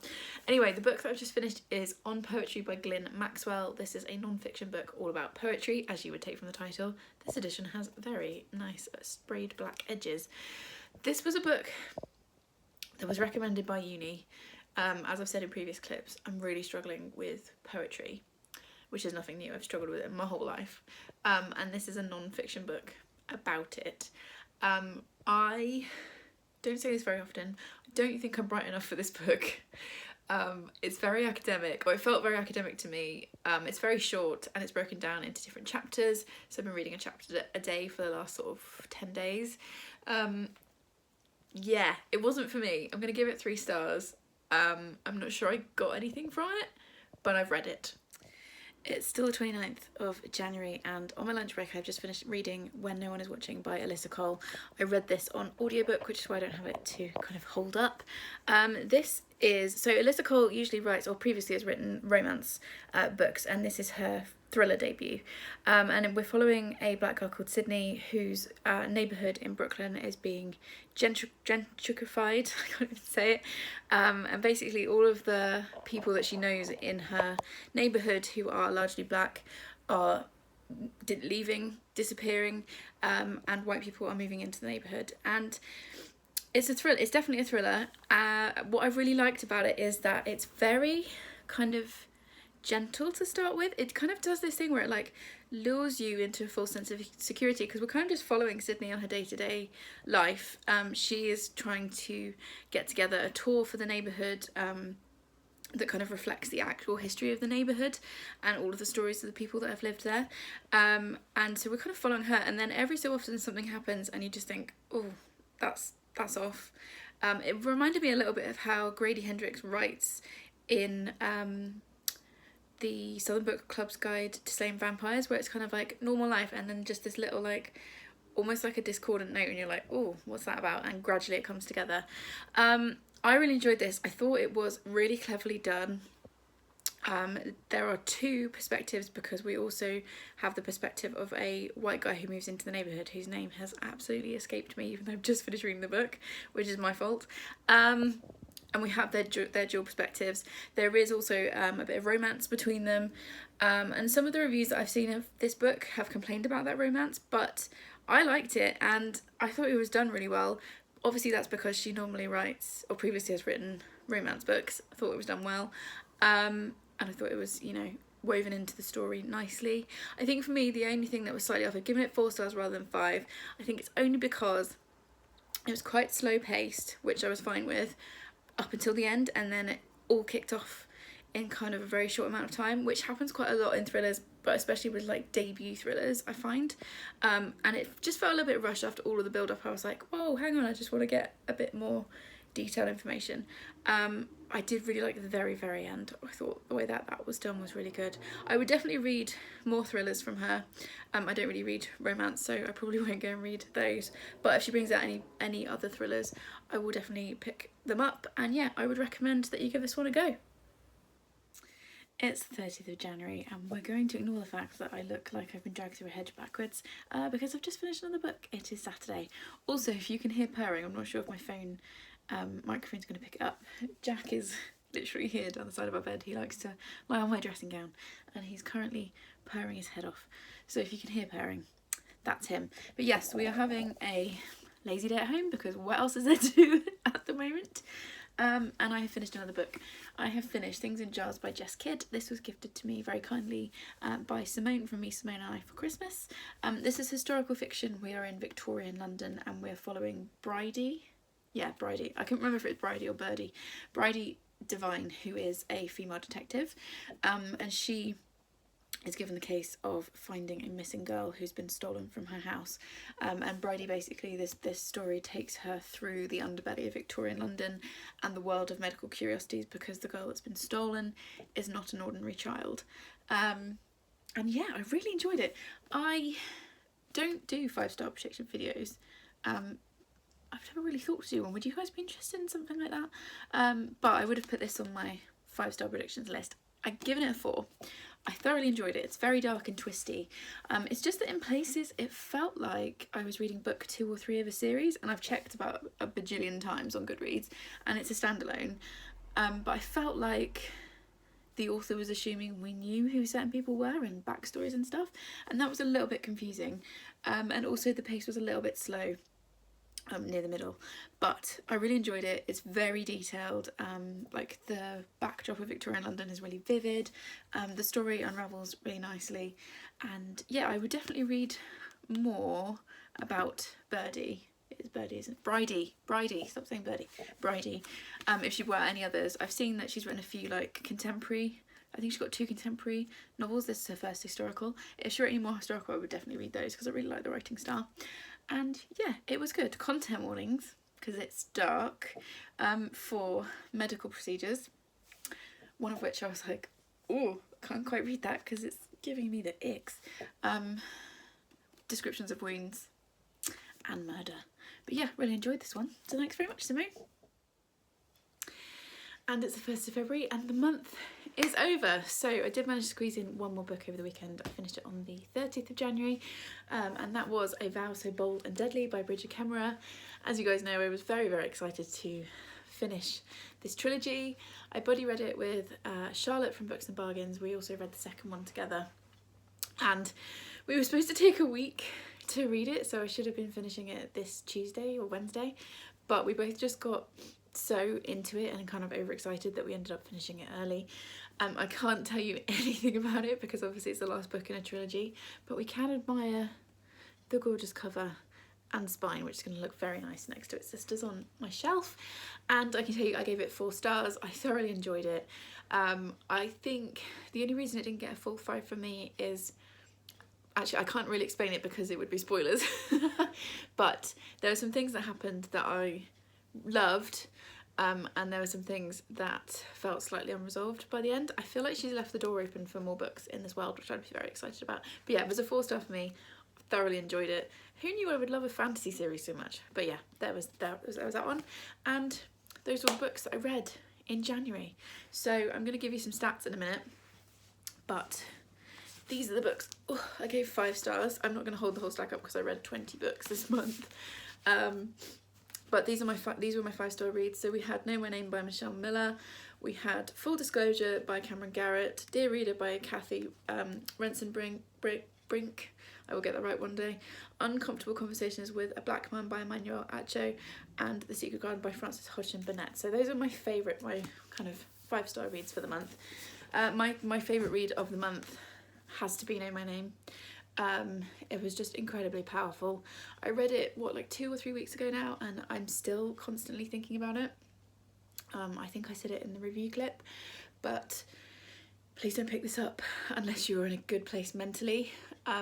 [SPEAKER 1] Anyway, the book that I've just finished is On Poetry by Glyn Maxwell. This is a non-fiction book all about poetry, as you would take from the title. This edition has very nice sprayed black edges. This was a book that was recommended by uni. As I've said in previous clips, I'm really struggling with poetry, which is nothing new. I've struggled with it my whole life. And this is a non-fiction book about it. I don't say this very often. I don't think I'm bright enough for this book. It's very academic, or it felt very academic to me. It's very short, and it's broken down into different chapters. So I've been reading a chapter a day for the last sort of 10 days. Yeah, it wasn't for me. I'm gonna give it 3 stars. I'm not sure I got anything from it, but I've read it. It's still the 29th of January, and on my lunch break I've just finished reading When No One Is Watching by Alyssa Cole. I read this on audiobook, which is why I don't have it to kind of hold up. This is, so Alyssa Cole usually writes, or previously has written, romance books, and this is her thriller debut. And we're following a black girl called Sydney, whose neighbourhood in Brooklyn is being gentrified, I can't even say it, and basically all of the people that she knows in her neighbourhood who are largely black are leaving, disappearing, and white people are moving into the neighbourhood. And it's a thrill. It's definitely a thriller. What I've really liked about it is that it's very kind of gentle to start with. It kind of does this thing where it like lures you into a false sense of security, because we're kind of just following Sydney on her day-to-day life. She is trying to get together a tour for the neighbourhood that kind of reflects the actual history of the neighbourhood and all of the stories of the people that have lived there. And so we're kind of following her, and then every so often something happens and you just think, oh, that's off. It reminded me a little bit of how Grady Hendrix writes in the Southern Book Club's Guide to Slaying Vampires, where it's kind of like normal life and then just this little like almost like a discordant note, and you're like, oh, what's that about? And gradually it comes together. I really enjoyed this. I thought it was really cleverly done. There are two perspectives, because we also have the perspective of a white guy who moves into the neighbourhood, whose name has absolutely escaped me, even though I've just finished reading the book, which is my fault. And we have their dual perspectives. There is also a bit of romance between them, and some of the reviews that I've seen of this book have complained about that romance, but I liked it and I thought it was done really well. Obviously that's because she normally writes, or previously has written, romance books. I thought it was done well. And I thought it was, you know, woven into the story nicely. I think for me, the only thing that was slightly off, I've given it 4 stars rather than 5. I think it's only because it was quite slow paced, which I was fine with, up until the end, and then it all kicked off in kind of a very short amount of time, which happens quite a lot in thrillers, but especially with like debut thrillers, I find. And it just felt a little bit rushed after all of the build up. I was like, whoa, hang on, I just want to get a bit more detailed information. I did really like the very, very end. I thought the way that was done was really good. I would definitely read more thrillers from her. I don't really read romance, so I probably won't go and read those. But if she brings out any other thrillers, I will definitely pick them up. And yeah, I would recommend that you give this one a go. It's the 30th of January and we're going to ignore the fact that I look like I've been dragged through a hedge backwards because I've just finished another book. It is Saturday. Also, if you can hear purring, I'm not sure if my phone microphone's going to pick it up. Jack is literally here down the side of our bed. He likes to lie on my dressing gown and he's currently purring his head off. So if you can hear purring, that's him. But yes, we are having a lazy day at home because what else is there to do at the moment? And I have finished another book. I have finished Things in Jars by Jess Kidd. This was gifted to me very kindly by Simone from me, Simone and I, for Christmas. This is historical fiction. We are in Victorian London and we're following Bridie. Yeah, Bridie. I can't remember if it's Bridie or Birdie. Bridie Devine, who is a female detective, and she is given the case of finding a missing girl who's been stolen from her house. And Bridie, basically, this story takes her through the underbelly of Victorian London and the world of medical curiosities, because the girl that's been stolen is not an ordinary child. And yeah, I really enjoyed it. I don't do 5-star prediction videos. I've never really thought to do one. Would you guys be interested in something like that? But I would have put this on my 5-star predictions list. I've given it a 4. I thoroughly enjoyed it. It's very dark and twisty. It's just that in places it felt like I was reading book 2 or 3 of a series, and I've checked about a bajillion times on Goodreads, and it's a standalone. But I felt like the author was assuming we knew who certain people were and backstories and stuff, and that was a little bit confusing. And also the pace was a little bit slow. Near the middle, but I really enjoyed it. It's very detailed. Like the backdrop of Victorian London is really vivid. The story unravels really nicely, and yeah, I would definitely read more about Birdie. It's Birdie, isn't it? Bridie. Stop saying Birdie. Bridie. If she were any others, I've seen that she's written a few like contemporary. I think she's got 2 contemporary novels. This is her first historical. If she wrote any more historical, I would definitely read those because I really like the writing style. And yeah, it was good. Content warnings, because it's dark, for medical procedures. One of which I was like, oh, can't quite read that because it's giving me the icks. Descriptions of wounds and murder. But yeah, really enjoyed this one. So thanks very much, Simone. And it's the 1st of February and the month is over. So I did manage to squeeze in one more book over the weekend. I finished it on the 30th of January, and that was A Vow So Bold and Deadly by Bridget Camryn. As you guys know, I was very, very excited to finish this trilogy. I buddy read it with Charlotte from Books and Bargains. We also read the second one together, and we were supposed to take a week to read it, so I should have been finishing it this Tuesday or Wednesday, but we both just got so into it and kind of overexcited that we ended up finishing it early. I can't tell you anything about it because obviously it's the last book in a trilogy, but we can admire the gorgeous cover and spine, which is going to look very nice next to its sisters on my shelf. And I can tell you I gave it 4 stars. I thoroughly enjoyed it. I think the only reason it didn't get a full 5 for me is, actually I can't really explain it because it would be spoilers, but there were some things that happened that I loved, and there were some things that felt slightly unresolved by the end. I feel like she's left the door open for more books in this world, which I'd be very excited about. But yeah, it was a 4 star for me. thoroughly enjoyed it. Who knew I would love a fantasy series so much? But yeah, that was that one. And those were the books that I read in January. So I'm going to give you some stats in a minute. But these are the books. Oh, I gave 5 stars. I'm not going to hold the whole stack up because I read 20 books this month. But these were my 5-star reads. So we had Know My Name by Michelle Miller. We had Full Disclosure by Camryn Garrett. Dear Reader by Cathy. Rentzenbrink. I will get that right one day. Uncomfortable Conversations with a Black Man by Emmanuel, Acho. And The Secret Garden by Frances Hodgson Burnett. So those are my favourite, my kind of 5-star reads for the month. My favourite read of the month has to be Know My Name. It was just incredibly powerful. I read it, like 2 or 3 weeks ago now, and I'm still constantly thinking about it. I think I said it in the review clip, but please don't pick this up unless you're in a good place mentally,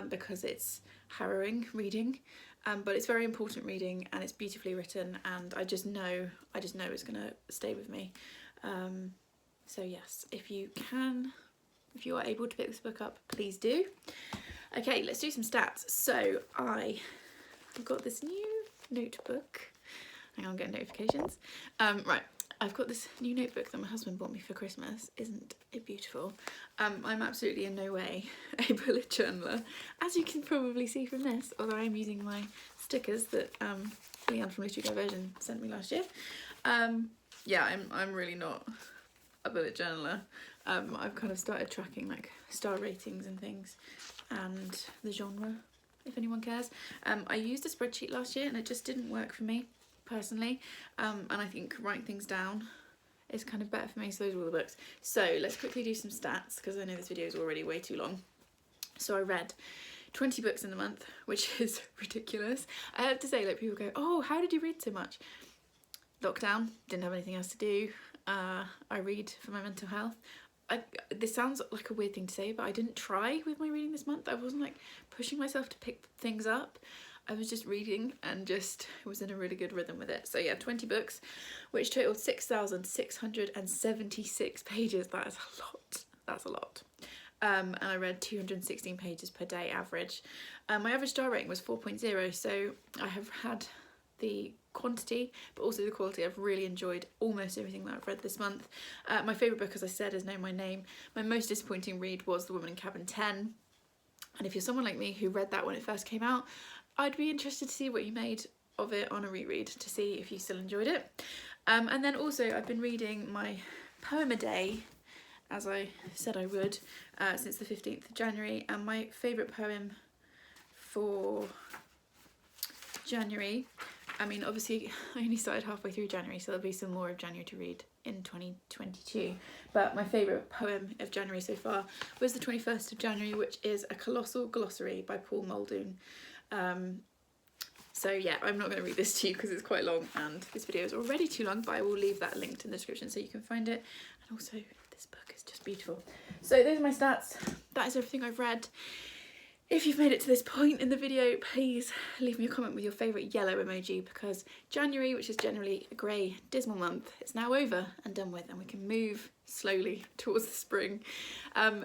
[SPEAKER 1] because it's harrowing reading, but it's very important reading, and it's beautifully written, and I just know it's gonna stay with me. So yes, if you are able to pick this book up, please do. Okay, let's do some stats. So I've got this new notebook. Hang on, I'm getting notifications. Right, I've got this new notebook that my husband bought me for Christmas. Isn't it beautiful? I'm absolutely in no way a bullet journaler, as you can probably see from this, although I am using my stickers that Leanne from Literary Diversion sent me last year. Yeah, I'm really not a bullet journaler. I've kind of started tracking like star ratings and things and the genre, if anyone cares. I used a spreadsheet last year and it just didn't work for me personally, and I think writing things down is kind of better for me. So those are all the books. So let's quickly do some stats because I know this video is already way too long. So I read 20 books in the month, which is ridiculous. I have to say, like, people go, oh, how did you read so much? Lockdown, didn't have anything else to do. I read for my mental health. This sounds like a weird thing to say, but I didn't try with my reading this month. I wasn't like pushing myself to pick things up. I was just reading and just was in a really good rhythm with it. So yeah, 20 books, which totaled 6,676 pages. That is a lot. That's a lot. And I read 216 pages per day average. My average star rating was 4.0, so I have had the quantity but also the quality. I've really enjoyed almost everything that I've read this month. My favourite book, as I said, is Know My Name. My most disappointing read was The Woman in Cabin 10, and if you're someone like me who read that when it first came out, I'd be interested to see what you made of it on a reread, to see if you still enjoyed it. And then also I've been reading my poem a day, as I said I would, since the 15th of January, and my favourite poem for January, I mean, obviously I only started halfway through January, so there'll be some more of January to read in 2022, but my favourite poem of January so far was the 21st of January, which is A Colossal Glossary by Paul Muldoon. So yeah, I'm not going to read this to you because it's quite long and this video is already too long, but I will leave that linked in the description so you can find it. And also, this book is just beautiful. So those are my stats. That is everything I've read. If you've made it to this point in the video, please leave me a comment with your favourite yellow emoji, because January, which is generally a grey, dismal month, is now over and done with, and we can move slowly towards the spring.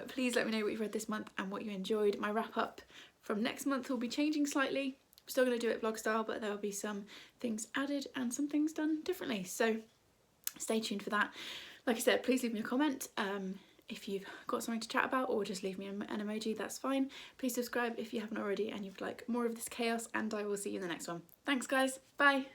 [SPEAKER 1] Please let me know what you've read this month and what you enjoyed. My wrap up from next month will be changing slightly. I'm still going to do it vlog style, but there will be some things added and some things done differently. So stay tuned for that. Like I said, please leave me a comment. If you've got something to chat about, or just leave me an emoji, that's fine. Please subscribe if you haven't already and you'd like more of this chaos, and I will see you in the next one. Thanks guys, bye!